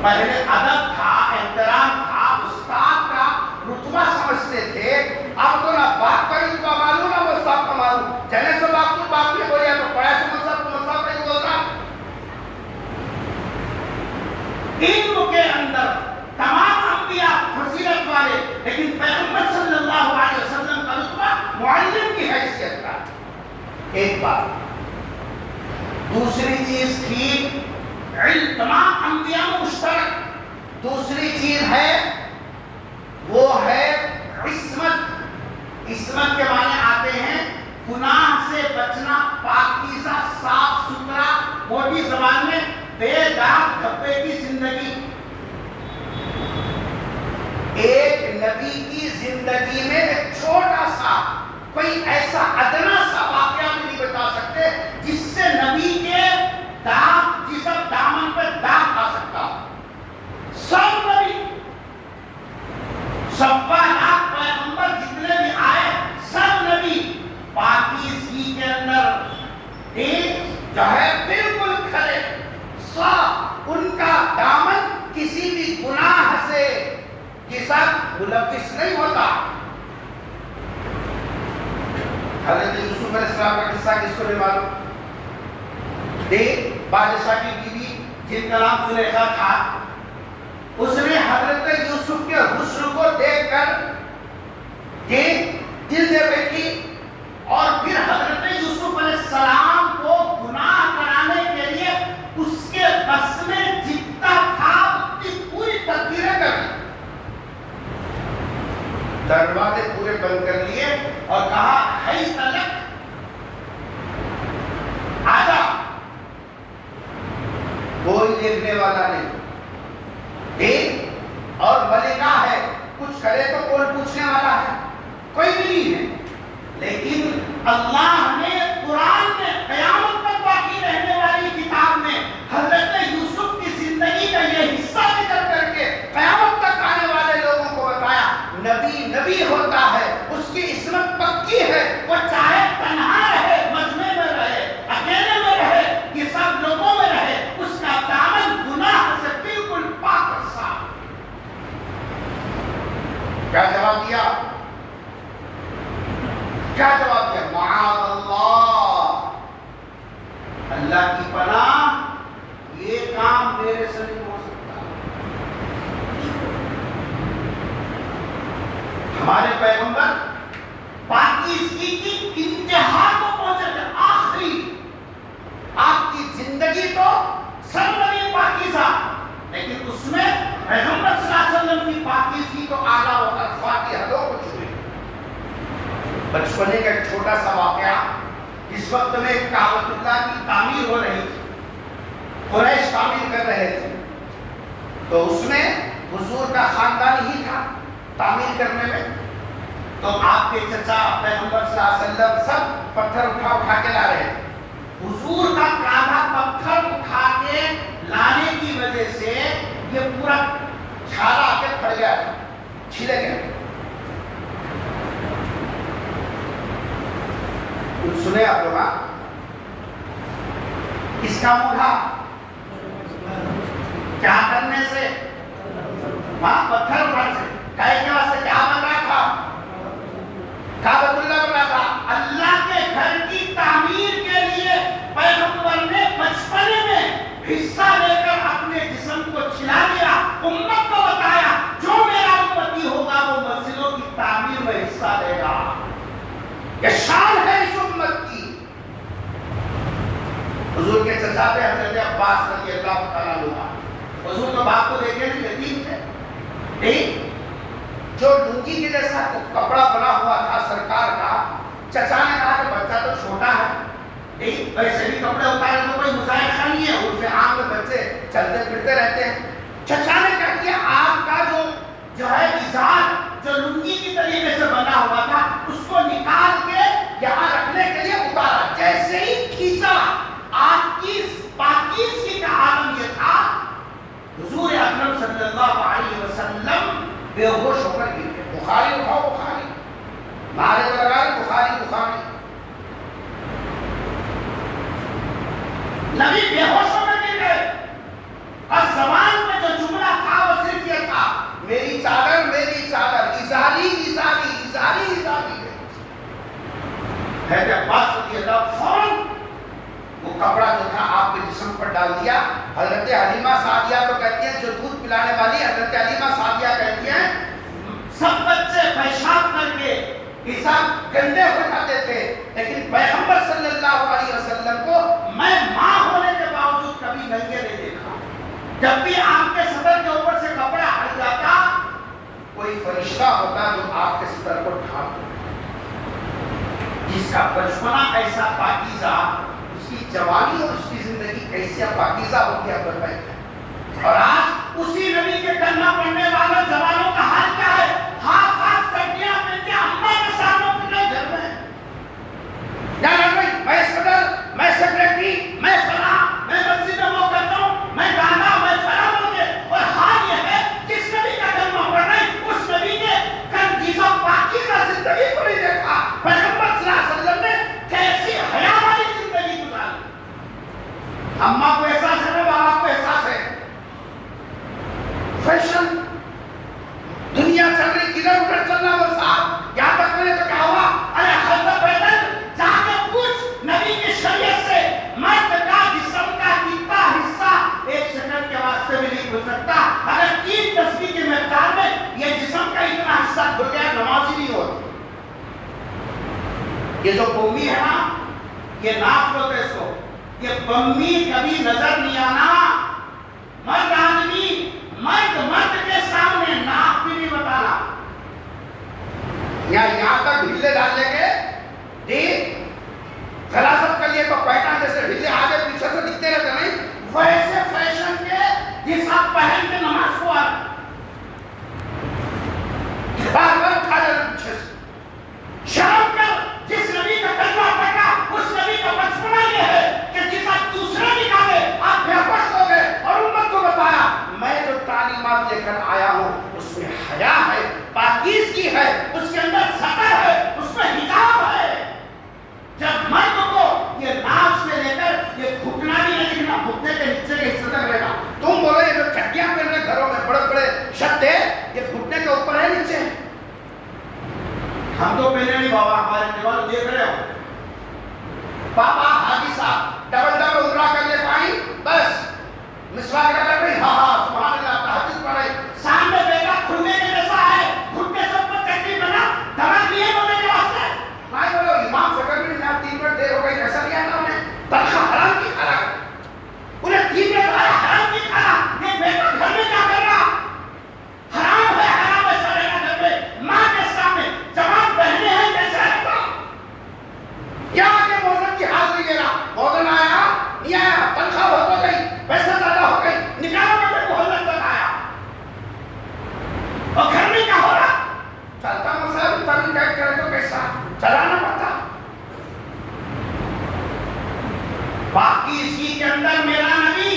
پہلے ادب تھا، احترام تھا، استاد کا رتبہ سمجھتے تھے۔ اب تو نہ باپ کا رتبہ معلوم، نہ مذہب کا معلوم۔ جنے سے باپ کو باپ نہیں بولیا تو پڑھا سے مذہب کو مذہب نہیں بول رہا۔ علم کے اندر تمام انبیاء فضیلت والے، لیکن پیغمبر صلی اللہ علیہ وسلم کا رتبہ معلم کی حیثیت کا۔ ایک بات۔ دوسری چیز تھی علم، تمام انبیاء میں مشترک۔ دوسری چیز ہے وہ ہے عصمت۔ عصمت کے معنی آتے ہیں گناہ سے بچنا، پاکیزہ، صاف ستھرا، موٹی زبان میں بے داغ دھبے کی زندگی۔ ایک نبی کی زندگی میں ایک چھوٹا سا کوئی ایسا ادنا سا واقعہ بھی نہیں بتا سکتے جس سے نبی کے داغ، جسم دامن پہ داغ آ سکتا۔ سب نبی، 1.25 پیغمبر جتنے بھی آئے، سب نبی پاکیزگی کے اندر ایک جو ہے بالکل کھلے صاف، ان کا دامن کسی بھی گناہ سے کے ساتھ ملوث نہیں ہوتا۔ حضرت یوسف علیہ السلام کا قصہ کس کو نہیں معلوم؟ ایک بادشاہ کی بیوی جن کا نام زلیخا تھا، اس نے حضرت یوسف کے حسن کو دیکھ کر دل دے بیٹھی، اور پھر حضرت یوسف علیہ السلام کو گناہ کرانے کے لیے اس کے بس میں جتنا تھا اتنی پوری تدبیریں کر لی، دروازے پورے بند کر لیے اور کہا ہے تلک، آجا، کوئی دیکھنے والا نہیں، ایک اور ملکہ ہے، کچھ کرے تو کون پوچھنے والا ہے؟ کوئی بھی نہیں ہے۔ لیکن اللہ نے قرآن میں قیامت تک باقی رہنے والی کتاب میں حضرت یوسف کی زندگی کا یہ حصہ ذکر کر کے قیامت تک آنے والے لوگوں کو بتایا نبی نبی ہوتا ہے، اس کی عصمت پکی ہے، وہ چاہے تنہا رہے، مجمع میں رہے، اکیلے میں رہے، یہ سب لوگوں میں رہے، اس کا دامن گناہ سے بالکل پاک اور صاف۔ کیا جواب دیا؟ کیا جواب دیا؟ معاذ اللہ، اللہ کی پناہ یہ کام میرے سے نہیں ہو سکتا. ہمارے پیغمبر پاکیزگی کی انتہا کو پہنچے تھے. آخری آپ کی زندگی تو سرمنی پاکیزہ، لیکن اس میں پیغمبر صلی اللہ علیہ وسلم کی پاکیزگی تو اعلیٰ و ارفع کی حدوں کو چھوئے. بچپنے کا ایک چھوٹا سا واقعہ، اس وقت میں کعبۃ اللہ کی تعمیر ہو رہی تھی، قریش تعمیر کر رہے تھے، تو اس میں حضور کا خاندان ہی تھا تعمیر کرنے میں. تو آپ کے چچا پیغمبر صلی اللہ علیہ وسلم سب پتھر اٹھا کے لا رہے تھے. حضور کا کاندھا پتھر اٹھا کے لانے کی وجہ سے یہ پورا چھالا آ کے پھٹ گیا تھا، چھلے گئے. کچھ سنے آپ لوگ؟ کس کا منہ تھا؟ کیا کرنے سے؟ پتھر اٹھانے سے. کہے کے واسطے کیا بن رہا تھا؟ کعبۃ اللہ بن رہا تھا. اللہ کے گھر کی تعمیر کے لیے پیغمبر نے بچپنے میں حصہ لے کر اپنے جسم کو چھلا دیا. امت کو بتایا جو میرا امتی ہوگا وہ مسجدوں کی تعمیر میں حصہ لے گا. یہ شان ہے اس امت کی. حضور کے چچا تھے حضرت عباس رضی اللہ تعالیٰ عنہ. حضور تو باپ کو دیکھے نہیں، یتیم تھے. نہیں، جو لنگی کے جیسا کپڑا بنا ہوا تھا سرکار کا، چچا نے کہا کہ بچہ تو چھوٹا ہے، نہیں ویسے بھی کپڑے اتارے تو کوئی مذائقہ نہیں ہے، عرف عام میں بچے چلتے پھرتے رہتے ہیں. چچا نے کہا کہ آپ کا جو ہے ازار جو لنگی کی طریقے سے بنا ہوا تھا اس کو نکال کے یہاں رکھنے کے لیے اتارا. جیسے ہی کھینچا، آپ کی پاکیزگی کا عالم یہ تھا، حضور اکرم صلی اللہ علیہ وسلم بے ہوش ہو کر گر گئے. بخاری اٹھاؤ، بخاری نعرے کو لگا رہے، بخاری بخاری. نبی بے ہوش ہو کر گر گئے اور زبان میں جو جملہ تھا وہ صرف یہ تھا، میری چادر میری چادر، ازاری ازاری ازاری ازاری. حضرت عباس رضی اللہ فوراً وہ کپڑا جو تھا آپ کے جسم پر ڈال دیا. حضرت حلیمہ سعدیہ تو کہتی ہیں، جو دودھ پلانے والی حضرت حلیمہ سعدیہ کہتی ہیں، سب بچے پیشاب کر کے حساب گندے ہو جاتے تھے، لیکن پیغمبر صلی اللہ علیہ وسلم کو میں ماں ہونے کے باوجود کبھی ننگے نہیں دیکھا. جب بھی آپ کے صدر کے اوپر سے کپڑا ہٹ جاتا، کوئی فرشتہ ہوتا جو آپ کے صدر کو ڈھانپ دیتا. جس کا بچپنا ایسا پاکیزہ، اس کی جوانی اور اس کی زندگی کیسے پاکیزہ ہوتی ہے. اور آج اسی نبی کے کلمہ پڑھنے والوں جوانوں کا حال کیا ہے؟ ہاتھ ہاتھ چٹیاں پہن کے اماں کے سامنے پھرنے گھر میں. کیا لگ رہی؟ میں صدر، میں سیکریٹری، میں فلاں، میں مسجد میں وہ کرتا ہوں، میں گانا، میں فلاں ہوگے. اور حال یہ ہے جس نبی کا کلمہ پڑھ رہے ہیں اس نبی کے کنجیزہ پاکیزہ زندگی کو نہیں دیکھا. پیغمبر صلی اللہ علیہ وسلم نے کیسی حیا والی زندگی گزاری. اماں کو احساس ہے، بابا کو احساس ہے. فیشن دنیا چل رہی، کدھر ادھر چلنا وہ صاحب. یہاں تک میں نے تو کہا ہوا، ارے حضرت بیدل جا کے پوچھ نبی کی شریعت سے، مرد کا جسم کا کتنا حصہ ایک سیکنڈ کے واسطے بھی نہیں کھل سکتا. اگر 3 تسبیح کی مقدار میں یہ جسم کا اتنا حصہ کھل گیا، نماز ہی نہیں ہوتی. یہ جو بمی ہے نا، یہ ناف ہوتے اس کو، یہ بمی کبھی نظر نہیں آنا. مرد آدمی مرد کے سامنے ناف بھی نہیں بتانا. یہاں تک ڈھیلے ڈال لے کے خلاصت کر لیے تو پیٹرن جیسے ڈھیلے آگے پیچھے سے دکھتے رہتے نہیں، ویسے فیشن کے جس آپ پہن کے نماز کو بار بار اٹھا جانا پیچھے سے. شرم کر. جس نبی کا کلمہ پڑھا اس نبی کا بچپنا یہ ہے کہ جس آپ دوسرے نکالے آپ بے ہوش ہو گئے اور امت کو بتایا میں جو تعلیمات لے کر آیا ہوں اس میں حیا ہے، پاکیزگی ہے، اس کے اندر سطر ہے، اس میں حجاب ہے. جب مرد کو یہ ناف سے لے کر یہ گھٹنا بھی نہیں دکھنا، گھٹنے کے نیچے کے حصے تک رہے گا. تم بولو یہ جو چٹیاں پہن رہے گھروں میں بڑے بڑے شدے، یہ گھٹنے کے اوپر ہے نیچے. ہم تو پہلے نہیں بابا، ہمارے دیوال دیکھ رہے ہو. پاپا حاجی صاحب ڈبل ڈبل عمرہ پاکیزگی کے اندر میرا نبی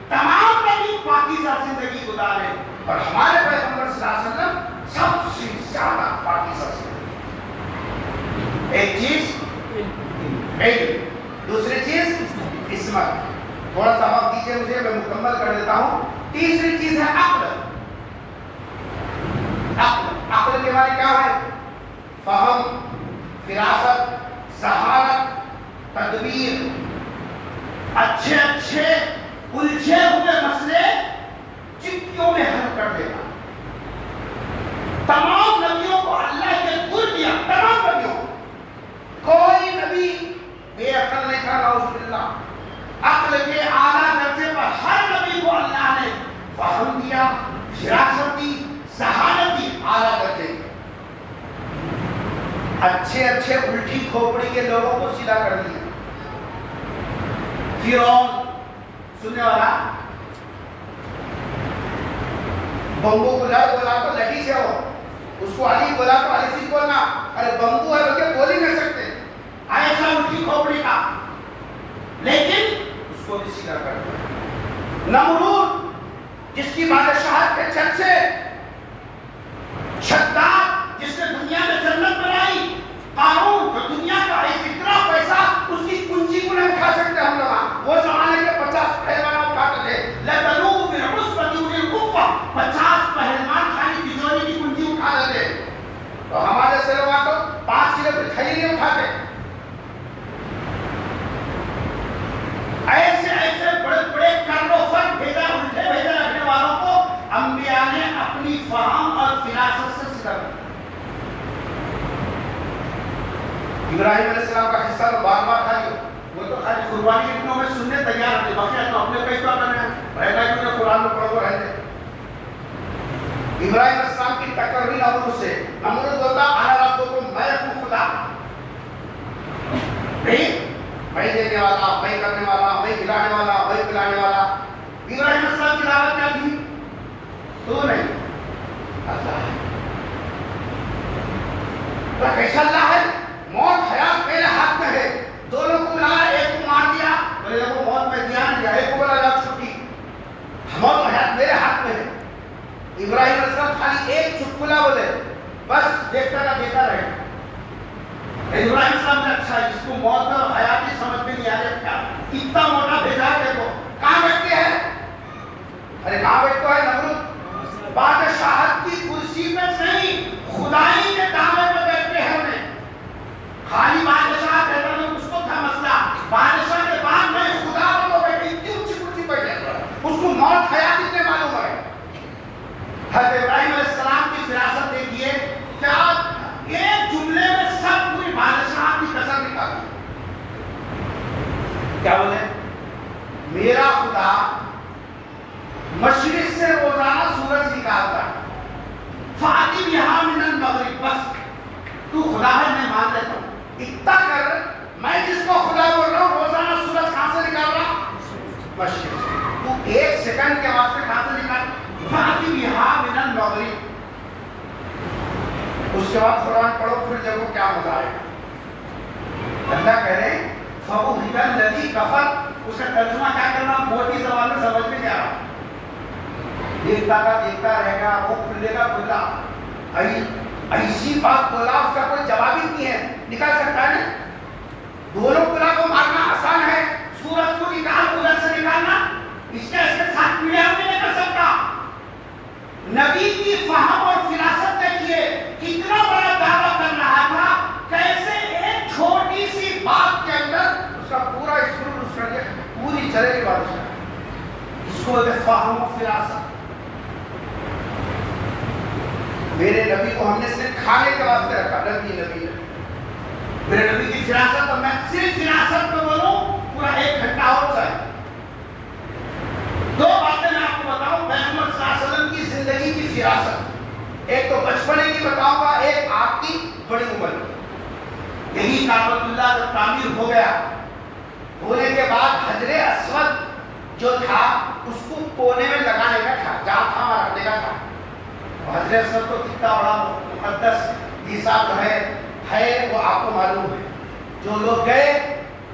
تمام نبی پاکیزہ زندگی گزارے اور ہمارے پیغمبر صلی اللہ علیہ وسلم سب سے زیادہ پاکیزہ زندگی. ایک چیز علم، دوسری چیز عصمت. تھوڑا سا وقت دیجیے مجھے، میں مکمل کر دیتا ہوں. تیسری چیز ہے عقل. عقل کے معنی کیا ہے؟ فہم، فراست، ذہانت، تدبیر، اچھے الجھے ہوئے مسئلے چٹکیوں میں حل کر دینا. تمام نبیوں کو اللہ کے گر دیا، تمام نبیوں کو. کوئی نبی بے عقل نہیں تھا، نعوذ باللہ. عقل کے اعلیٰ درجے پر ہر نبی کو اللہ نے فہم دیا، فراست دی، ذہانت دی، اعلیٰ درجے کی. اچھے الٹی کھوپڑی کے لوگوں کو سیدھا کر دیا. فرعون سننے والا بمبو کو لڑ بولا تو لٹھی سے ہو، اس کو علی بولا تو علی سے بولنا. ارے بمبو ہے بلکہ بول ہی نہیں سکتے، ایسا الٹی کھوپڑی کا. لیکن اس کو بھی سیدھا کر دیا. نمرود جس کی بادشاہت کے چرچے، شداد جس نے دنیا میں جنت بنائی، قارون جو دنیا کا اتنا پیسہ اس کی کنجی کو نہیں اٹھا سکتے ہم لوگ. وہ زمانے کے 50 پہلوان اٹھاتے تھے. لَتَنُوبُ بِالْعُصْبَةِ أُولِي الْقُوَّةِ 50 پہلوان خالی تجوری کی کنجی اٹھا دیتے. تو ہمارے سے لوگ تو 5 کلو کی تھیلی نہیں اٹھاتے. ایسے بڑے کرنو فن بھیجا، الٹے بھیجا رکھنے والوں کو انبیاء نے اپنی فہم اور فراست سے سیدھا کیا. ابراہیم علیہ السلام کا حصہ تو بار بار کھا لیا. وہ تو خالی قربانی اتنوں میں سننے تیار تھے، باقی تو اپنے کئی تو کرنے رہنا کیوں نے قرآن میں پڑھو رہتے. ابراہیم علیہ السلام کی ٹکر ہوئی نمرود سے. نمرود بولتا انا ربکم، میں ہوں خدا. میں دینے والا، میں کرنے والا، میں کھلانے والا، میں پلانے والا. ابراہیم علیہ السلام کی دعوت کیا تھی؟ تو نہیں، اللہ ہے. تو کیسا اللہ ہے؟ موت حیات میرے ہاتھ میں ہے. دونوں کو بلایا، ایک کو مار دیا، بولے دیکھو موت میں دیا نہیں دیا. ایک کو بولا جاؤ چھٹی، موت حیات میرے ہاتھ میں ہے. ابراہیم علیہ السلام خالی ایک چٹکلا بولے، بس دیکھتا رہے. ابراہیم علیہ السلام نے اچھا اس کو موت اور حیات کی سمجھ میں نہیں آ رہا کیا اتنا موٹا بھیجا ہے. دیکھو کہاں بیٹھتے ہیں؟ ارے کہاں بیٹھتے ہیں؟ نمرود بادشاہت کی کرسی پہ نہیں، خدائی کے دعوے پہ بیٹھتے ہیں. انہیں خالی بادشاہ کہتا نہیں، اس کو تھا مسئلہ بادشاہ کے بعد میں خدا کو بیٹھے اتنی اونچی کرسی پہ بیٹھا، اس کو موت حیات اتنے معلوم ہے. حضرت ابراہیم علیہ السلام کی فراست دیکھیے، کیا ایک جملے میں سب پوری بادشاہ کی کسر نکالی. کیا بولے؟ میرا خدا مشرق سے روزانہ سورج نکالتا ہے، فاتی بہا من المغرب. بس تو خدا ہے، میں مان لیتا ہوں. اتنا کر، میں جس کو خدا بول رہا ہوں روزانہ سورج کہاں سے نکال رہا؟ مشرق سے. تو ایک سیکنڈ کے واسطے کہاں سے نکال؟ فاتی بہا من المغرب. اس کے بعد قرآن پڑھو، پھر دیکھو کیا مزہ آئے. اللہ کہہ رہے فَبُهِتَ الَّذِي كَفَرَ. اس کا ترجمہ کیا کرنا؟ موٹی زبان میں سمجھ میں کیا رہا. دیکھتا رہے گا، وہ کھلے گا کھلا. ایسی بات بولا، اس کا کوئی جواب ہی نہیں ہے. نکال سکتا ہے نا؟ دونوں کھلا کو مارنا آسان ہے، سورج کو نکال ادھر سے نکالنا اس کے ساتھ ملے ہم نہیں کر سکتا. نبی کی فہم اور فراست دیکھیے، کتنا بڑا دعویٰ کر رہا تھا، کیسے ایک چھوٹی سی بات کے اندر اس کا پورا اسکول اس کر دیا، پوری چلے گی بادشاہ. اس کو فہم و فراست. میرے نبی کو ہم نے صرف کھانے کے واسطے رکھا. نبی میرے نبی کی فراست، اور میں صرف فراست میں بولوں پورا 1 گھنٹہ اور چاہیے. 2 باتیں میں آپ کو بتاؤں محمد صلی اللہ علیہ وسلم کی زندگی کی فراست. ایک تو بچپنے کی بتاؤں گا، ایک آپ کی بڑی عمر کی. یہی کعبۃ اللہ جب تعمیر ہو گیا، ہونے کے بعد حجر اسود جو تھا اس کو کونے میں لگانے کا تھا، جہاں تھا وہاں رکھنے کا تھا. حجر اسود تو کتنا بڑا مقدس حصہ جو ہے وہ آپ کو معلوم ہے. جو لوگ گئے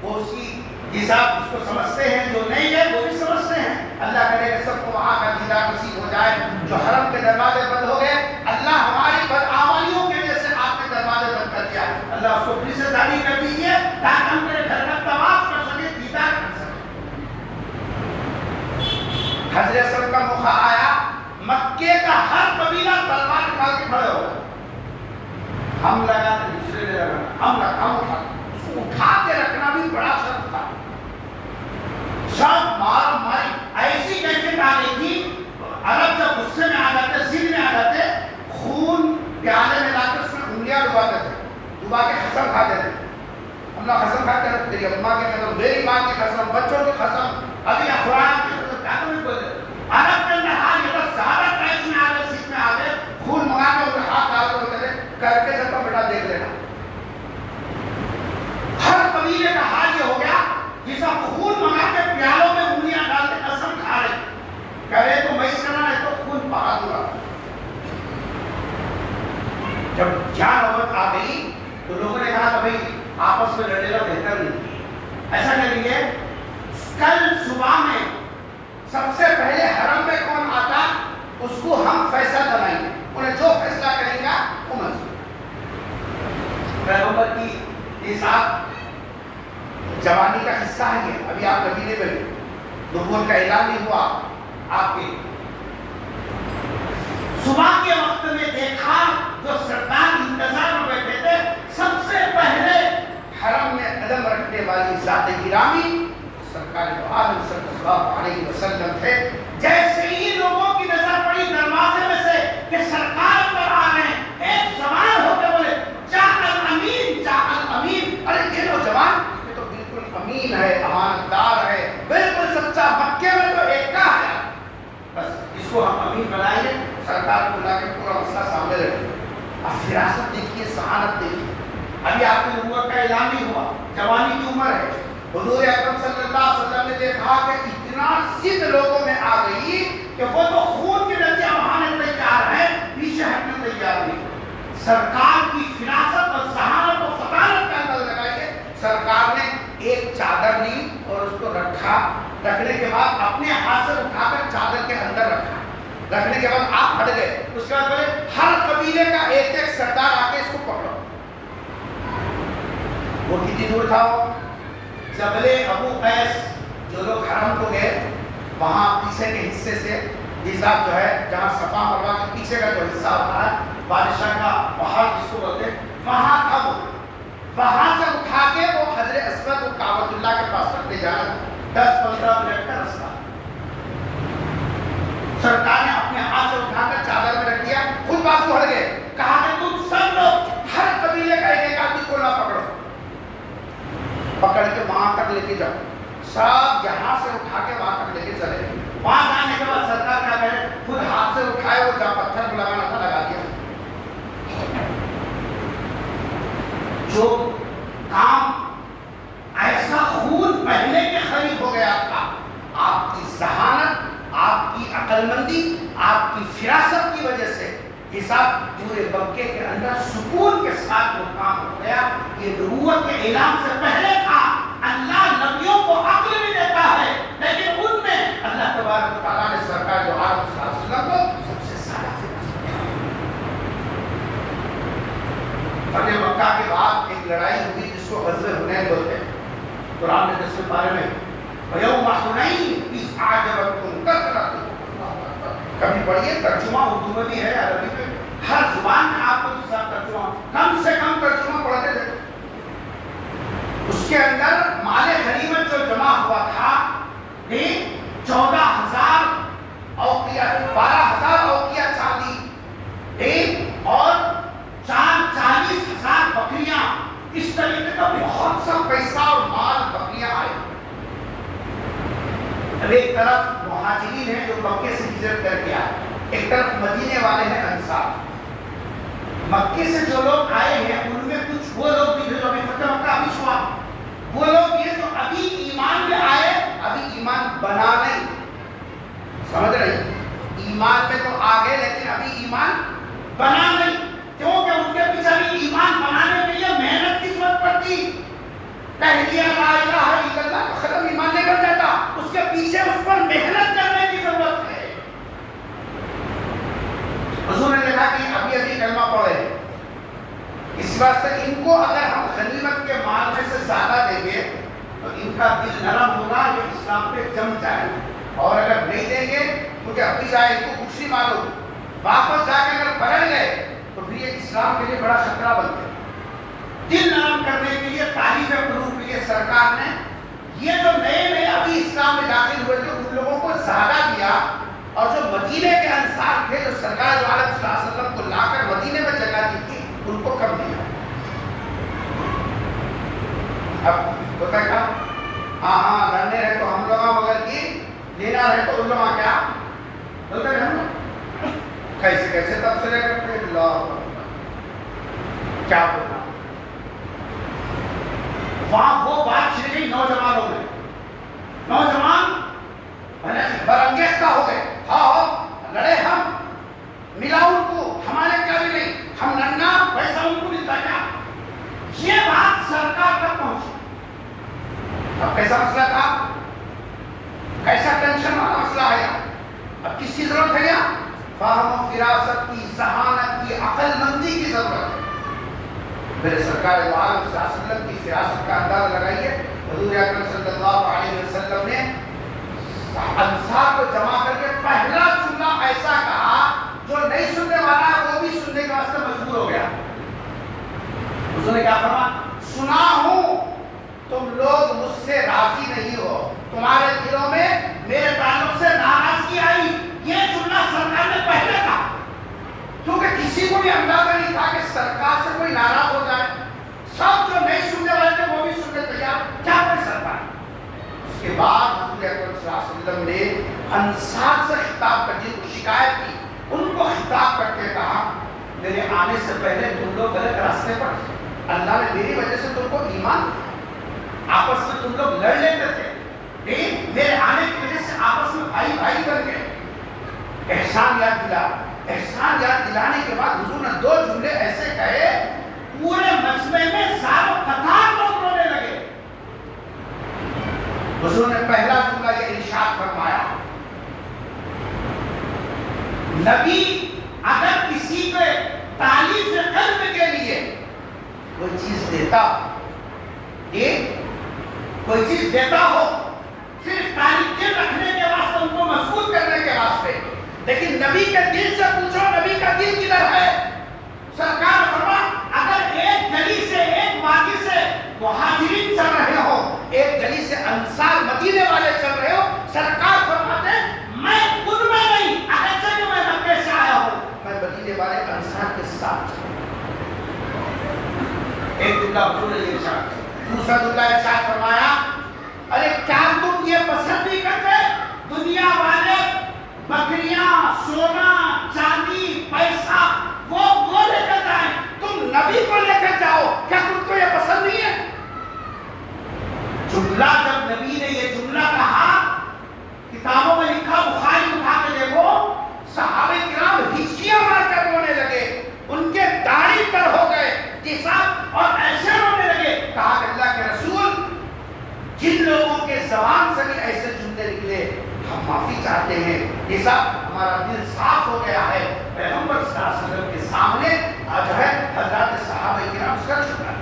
وہ اس کی یہ صاحب اس کو سمجھتے ہیں، جو نہیں ہے وہ بھی سمجھتے ہیں۔ اللہ کرے کہ سب کو وہاں کا دیدار نصیب ہو جائے۔ جو حرم کے دروازے بند ہو گئے، اللہ ہماری بدعمالیوں کی وجہ سے آپ نے دروازے بند کر دیا، اللہ اس کو پھر سے جاری کر دیجیے تاکہ ہم میرے گھر کا طواف کر سکیں، دیدار کر سکیں۔ حضرت صلی اللہ کا موقع آیا، مکے کا ہر قبیلہ تلوار نکال کے کھڑے ہو گئے، ہم لگا دوسرے نے لگا، ہم اٹھا، اس کو اٹھا کے رکھنا بھی بڑا شرط تھا۔ سب مار ماری ایسی کیفیت آ گئی تھی، عرب جب غصے میں آ جاتے، ضد میں آ جاتے، خون پیالے میں لا کے اس میں انگلیاں ڈباتے تھے، ڈبا کے قسم کھاتے تھے۔ ہم لوگ قسم کھاتے ہیں، تیری اماں کی قسم، میری ماں کی قسم، بچوں کی قسم، ابھی افراد کی قسم، کیا تمہیں بولے؟ عرب کے اندر حال یہ تو زیادہ پیش میں آ گئے، ضد میں آ گئے، خون منگا کے ان ہاتھ ڈال کے ہوتے تھے، کر کے سب کا بیٹا دیکھ لینا۔ ہر قبیلے کا حال یہ ہو گیا، جسا خون منگا کے پیالوں میں انگلیاں ڈال کے قسم کھا رہے، کہہ رہے تو میں کرنا ہے تو خون بہا دوں گا۔ جب جان نوبت آ گئی تو لوگوں نے کہا کہ بھائی آپس میں لڑنے کا بہتر نہیں، ایسا کریں گے کل صبح میں سب سے پہلے حرم میں کون آتا اس کو ہم فیصلہ بنائیں گے، انہیں جو فیصلہ کریں گا وہ منظور۔ پیغمبر کی یہ صاحب جوانی کا حصہ ہے، یہ ابھی آپ مدینے میں نبوت کا اعلان نہیں ہوا، آپ کے صبح کے وقت میں دیکھا جو سردار انتظار میں بیٹھے تھے، سب سے پہلے حرم میں قدم رکھنے والی ذات گرامی سرکار دو عالم صلی اللہ علیہ وسلم تھے۔ جیسے ہی لوگوں کی نظر پڑی دروازے میں سے کہ سرکار پر آ رہے ہیں، ایک زبان ہو کے بولے جاء الامین، جاء الامین۔ ارے یہ نوجوان یہ تو بالکل امین ہے، امانت دار ہے، بالکل سچا، مکے میں تو ایک کا ہے، بس اس کو ہم امین بنائیں گے۔ سرکار کو لا کے پورا مسئلہ سامنے رکھیں۔ اب فراست دیکھیے، ذہانت دیکھیے، ابھی آپ کی نبوت کا اعلان نہیں ہوا، جوانی کی عمر ہے۔ حضور اکرم صلی اللہ علیہ وسلم نے دیکھا کہ اتنا ضد لوگوں میں آ گئی کہ وہ تو خون کے نتیجہ بہانے تیار ہے، پیچھے ہٹنے تیار نہیں۔ سرکار کی فراست اور ذہانت و فطانت کا اندازہ لگائیے، سرکار نے ایک چادر لی اور اس کو رکھا، رکھنے کے بعد اپنے ہاتھ سے اٹھا کر چادر کے اندر رکھا، رکھنے کے بعد آپ ہٹ گئے، اس کے بعد بولے ہر قبیلے کا ایک ایک سردار آ کے اس کو پکڑو۔ وہ کتنی دور تھا؟ وہ جبل ابو قیس، جو لوگ حرم کو گئے وہاں پیچھے کے حصے سے یہ صاحب جو ہے جہاں صفا مروہ کے پیچھے کا جو حصہ ہوتا ہے بادشاہ کا پہاڑ جس کو بولتے ہیں، وہاں تھا وہ، وہاں سے اٹھا کے وہ حجر اسود کو کعبۃ اللہ کے پاس تک لے جانا، 10-15 منٹ کا رستہ۔ سرکار نے اپنے ہاتھ سے اٹھا کر چادر میں رکھ دیا، خود بازو ہٹ گئے، کہا کہ تم سب لوگ ہر قبیلے کا ایک ایک آدمی کو نہ پکڑو، پکڑ کے وہاں تک لے کے جاؤ، سب یہاں سے اٹھا کے وہاں تک لے کے چلے۔ وہاں جانے کے بعد سرکار کیا کرے، خود ہاتھ سے اٹھائے، وہ جہاں پتھر کو لگانا تھا لگا دیا۔ جو کام ایسا خون پہلے کے قریب ہو گیا تھا، آپ کی ذہانت، آپ کی عقل مندی، آپ کی فراست کی وجہ سے یہ سب پورے مکے کے اندر سکون کے ساتھ وہ کام ہو گیا۔ یہ نبوت کے اعلان سے پہلے تھا۔ اللہ نبیوں کو عقل بھی دیتا ہے، لیکن ان میں اللہ تبارک و تعالیٰ نے سرکار جو عالم صلی اللہ علیہ وسلم کو سب سے زیادہ فتح مکہ کے بعد ایک لڑائی ہوئی جس کو غزوہ حنین بولتے ہیں، قرآن نے 10ویں پارے میں وَيَوْمَ حُنَيْنٍ إِذْ أَعْجَبَتْكُمْ كَثْرَتُكُمْ، کبھی پڑھیے، ترجمہ اردو میں بھی ہے، عربی میں، ہر زبان میں آپ کو جس طرح ترجمہ، کم سے کم ترجمہ پڑھتے تھے۔ اس کے اندر مال غنیمت جو جمع ہوا تھا 14,000 اوقیہ، 12,000 اوقیہ چاندی اور 40,000 بکریاں، اس طریقے کا بہت سا پیسہ اور مال بکریاں آئے۔ اب ایک طرف مہاجرین ہیں جو مکے سے ہجرت کر کے آئے، ایک طرف مدینے والے ہیں انصار۔ مکے سے جو لوگ آئے ہیں ان میں کچھ وہ لوگ بھی جو ابھی فتح مکہ ابھی ہوا، وہ لوگ یہ جو ابھی ایمان میں آئے، ابھی ایمان بنا نہیں، سمجھ رہے ہیں؟ ایمان میں تو آ گئے لیکن ابھی ایمان بنا نہیں، کیونکہ ان کے پیچھے بھی ایمان بنانے کے لیے محنت کی ضرورت پڑتی۔ کہہ دیا لا الہ الا اللہ اسلام پہ جم جائیں، اور اگر نہیں دیں گے کیونکہ ابھی جائے ان کو کچھ نہیں معلوم، واپس جا کے اگر پلٹ گئے تو پھر یہ اسلام کے لیے بڑا خطرہ بنتے ہیں۔ دل نرم کرنے کے لیے، تعریف قلوب کے لیے سرکار نے یہ جو نئے ابھی اسلام میں داخل ہوئے تھے ان لوگوں کو زیادہ دیا، اور جو مدینے کے انصار تھے جو سرکار دو عالم صلی اللہ علیہ وسلم کو لا کر مدینے میں جگہ دی تھی ان کو کم دیا۔ اب ہوتا کیا، ہاں لڑنے رہے تو ہم لوگ مگر کی، لینا رہے تو ان لوگ کیا ہوتا ہے، کیسے تبصرے کرتے اللہ کیا بولنا۔ وہاں وہ بات چھڑ گئی نوجوانوں میں، نوجوان برانگیختہ ہو گئے، ہاں لڑے ہم، ملا ان کو، ہمارے کیا بھی نہیں، ہم لڑنا پیسہ ان کو ملتا کیا، یہ بات سرکار تک پہنچی۔ اب کیسا مسئلہ تھا، کیسا ٹینشن والا مسئلہ ہے، اب کس کی ضرورت ہے، فہم و فراست کی، ذہانت کی، عقل مندی کی ضرورت ہے۔ میرے سرکار دو عالم صلی اللہ علیہ وسلم کی فراست کا اندازہ لگائیے، حضور اکرم صلی اللہ علیہ وسلم نے انصار کو جمع کر کے پہلا جملہ ایسا کہا جو نہیں سننے والا ہے وہ بھی سننے کے واسطے مجبور ہو گیا۔ حضور نے کیا فرمایا، سنا ہوں تم لوگ مجھ سے راضی نہیں ہو، تمہارے دلوں میں میرے تعلق سے ناراضگی آئی، یہ جملہ سرکار نے پہلے کہا، کیونکہ کسی کو بھی اندازہ نہیں تھا کہ سرکار سے کوئی ناراض ہو جائے، سب جو نہیں سننے والے تھے وہ بھی سننے تیار، کیا کوئی سرکار۔ اس کے بعد حضور اکرم صلی اللہ علیہ وسلم نے انصار سے خطاب کر جن کو شکایت کی ان کو خطاب کر کے کہا، میرے آنے سے پہلے تم لوگ غلط راستے پر تھے، اللہ نے میری وجہ سے تم کو ایمان دیا، آپس میں تم لوگ لڑ لیتے تھے، لیکن میرے آنے کی وجہ سے آپس میں بھائی بھائی بن گئے، احسان یاد دلا۔ احسان یاد دلانے کے بعد حضور نے دو جملے ایسے کہے پورے مجمع میں ساروں قطار لوگ رونے لگے۔ حضور نے پہلا جملہ یہ ارشاد فرمایا، نبی اگر کسی کو تعلیف قلب کے لیے کوئی چیز دیتا، کوئی چیز دیتا ہو صرف تعلیف رکھنے کے واسطے، ان کو مضبوط کرنے کے واسطے، لیکن نبی کے دل سے پوچھو نبی کا دل کدھر ہے۔ سرکار فرمایا اگر ایک گلی سے، ایک وادی سے مہاجرین چل رہے ہو، ایک گلی سے انصار مدینے والے چل رہے ہو، سرکار فرماتے میں ان میں نہیں، اگرچہ کہ میں مکے سے آیا ہوں، میں مدینے والے انصار کے ساتھ چلوں۔ ایک جملہ حضور نے ارشاد، دوسرا جملہ ارشاد فرمایا، ارے کیا تم یہ پسند نہیں کرتے دنیا والے بکریاں، سونا، چاندی، پیسہ وہ لے کر جائیں، تم نبی کو لے کر جاؤ، کیا تم کو یہ پسند نہیں ہے؟ جملہ جب نبی نے یہ جملہ کہا، کتابوں میں لکھا، بخاری اٹھا کے دیکھو، صحابہ کرام ہچکیاں مار کر رونے لگے، ان کے داڑھی پر ہو گئے صاحب اور ایسے رونے لگے۔ کہا کہ اللہ کے رسول جن لوگوں کے زبان سے بھی ایسے جملے نکلے ہم معافی چاہتے ہیں، یہ سب ہمارا دل صاف ہو گیا ہے، پیغمبر صلی اللہ علیہ وسلم کے سامنے آج ہے حضرات صحابہ کرام سر جھکا۔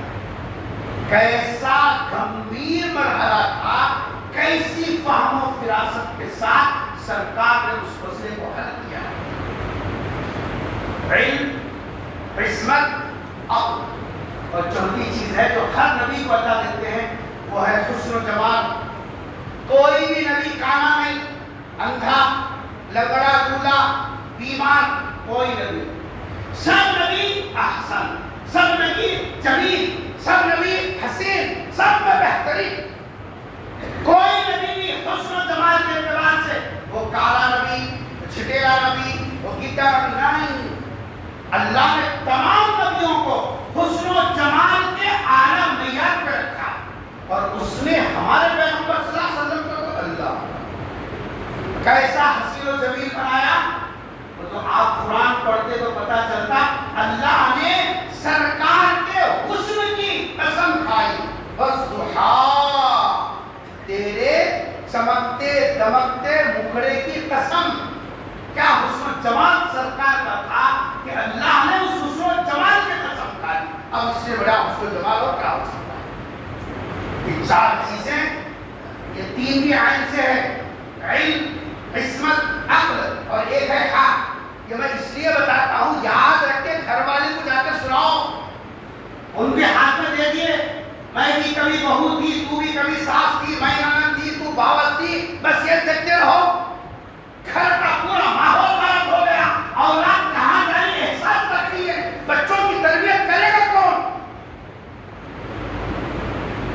کیسا گمبھیر مرحلہ تھا، کیسی فہم و فراست کے ساتھ سرکار نے اس مسئلے کو حل کیا۔ علم، عصمت، اور چوتھی چیز ہے جو ہر نبی کو اللہ دیتے ہیں وہ ہے حسن و جمال۔ کوئی بھی نبی کانا نہیں، اندھا، لنگڑا، لولا، بیمار، کوئی نبی، سب نبی احسن، سب نبی جمیل، سب نبی حسین، سب میں بہترین۔ کوئی نبی بھی حسن و جمال کے اعتبار سے وہ کالا نبی، چھٹیلا نبی، وہ گدھا نبی نہیں۔ اللہ نے تمام نبیوں کو حسن و جمال کے اعلیٰ معیار پہ رکھا، اور اس نے ہمارے پیغمبر صلی اللہ علیہ وسلم کو اللہ کیسا حسین و جمیل بنایا۔ تو آپ قرآن پڑھتے تو پتہ چلتا اللہ نے سرکار کے حسن کی قسم کھائی، والضحیٰ، تیرے چمکتے دمکتے مکھڑے کی قسم۔ کیا حسن و جمال سرکار کا تھا کہ اللہ نے اس حسن و جمال کی قسم کھائی۔ اب اس سے بڑا حسن و جمال اور کیا ہو سکتا ہے؟ یہ چار چیزیں یہ تین بھی عین سے ہے، علم، عصمت، عقل، اور ایک ہے حق۔ یہ میں اس لیے بتاتا ہوں، یاد رکھ کے گھر والے کو جا کے سناؤ، ان کے ہاتھ میں دے دیے، میں بھی کبھی بہو تھی، تو بھی کبھی ساس تھی، میں نند تھی، تو باوس تھی، بس یہ دیکھتے رہو، گھر کا پورا ماحول غلط ہو گیا، اولاد کہاں جائے احساس رکھتی ہے، بچوں کی تربیت کرے گا کون؟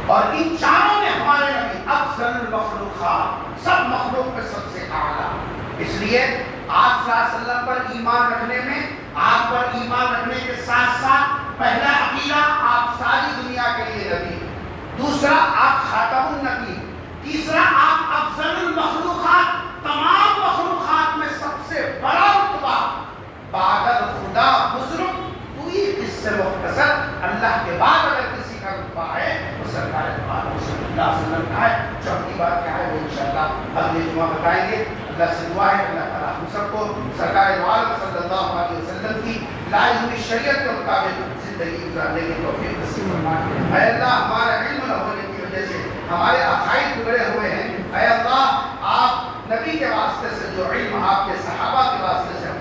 اور ان چاروں میں ہمارے نبی افضل المخلوقات، سب مخلوق میں سب سے اعلیٰ۔ اس لیے آپ صلی اللہ علیہ وسلم پر ایمان رکھنے میں، آپ پر ایمان رکھنے کے ساتھ ساتھ پہلا عقیدہ آپ ساری دنیا کے لیے نبی، دوسرا آپ خاتم النبی، تیسرا آپ افضل المخلوقات، تمام مخلوقات میں سب سے بڑا رتبہ، بعد خدا بزرگ، تو یہ اس سے مختصر اللہ کے بعد اگر کسی کا رتبہ ہے وہ سرکار صلی اللہ علیہ وسلم کا ہے۔ چوتھی بات کیا ہے وہ انشاءاللہ اگلے جمعہ بتائیں گے۔ اللہ سے دعا ہے اللہ تعالیٰ ہم سب کو سرکار عالم صلی اللہ علیہ وسلم کی لائی ہوئی شریعت کے مطابق زندگی گزارنے کی توفیق نصیب فرمائے۔ اے اللہ ہمارا علم نہ ہونے کی وجہ سے ہمارے عقائد بگڑے ہوئے ہیں، اے اللہ آپ نبی کے واسطے سے جو علم آپ کے صحابہ کے واسطے سے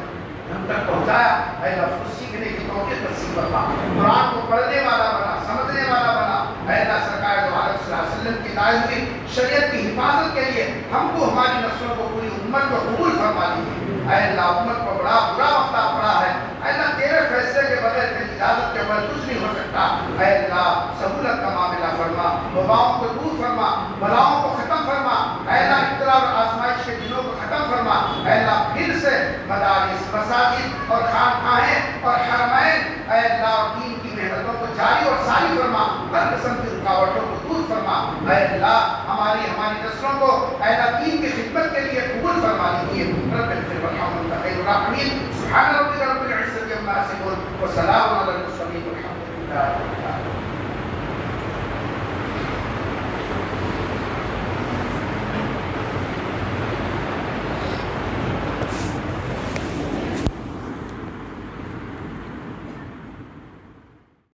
ہم تک پہنچایا، اے اللہ اس کو سیکھنے کی توفیق نصیب فرما، قرآن کو پڑھنے والا بنا، سمجھنے والا بنا۔ اے اللہ سرکار دو عالم صلی اللہ علیہ وسلم کی لائی ہوئی شریعت کی حفاظت کے لیے ہم کو، ہماری نسلوں کو، پوری امت کو قبول فرما لیجیے۔ اے اللہ امت کو بڑا برا وقت پڑا ہے، اے اللہ تیرے فیصلے کے بغیر، تیری اجازت کے بغیر کچھ نہیں ہو سکتا۔ اے اللہ سہولت کا معاملہ فرما، وباؤں کو دور فرما، بلاؤں کو ختم فرما، اے اللہ ابتلا اور آزمائش کے دنوں کو ختم فرما۔ اے اللہ پھر سے مدارس، مساجد اور خانقاہیں اور حرمین، اے اللہ دین کی محنتوں کو جاری اور ساری فرما، ہر قسم کی رکاوٹوں کو دور فرما۔ اے اللہ ہماری نسلوں کو اے اللہ دین کی خدمت کے لیے قبول فرما لیجیے۔ رب اغفر وارحم وانت خیر الراحمین۔ سبحان ربک رب العزة عما یصفون وسلام علی المرسلین والحمد للہ۔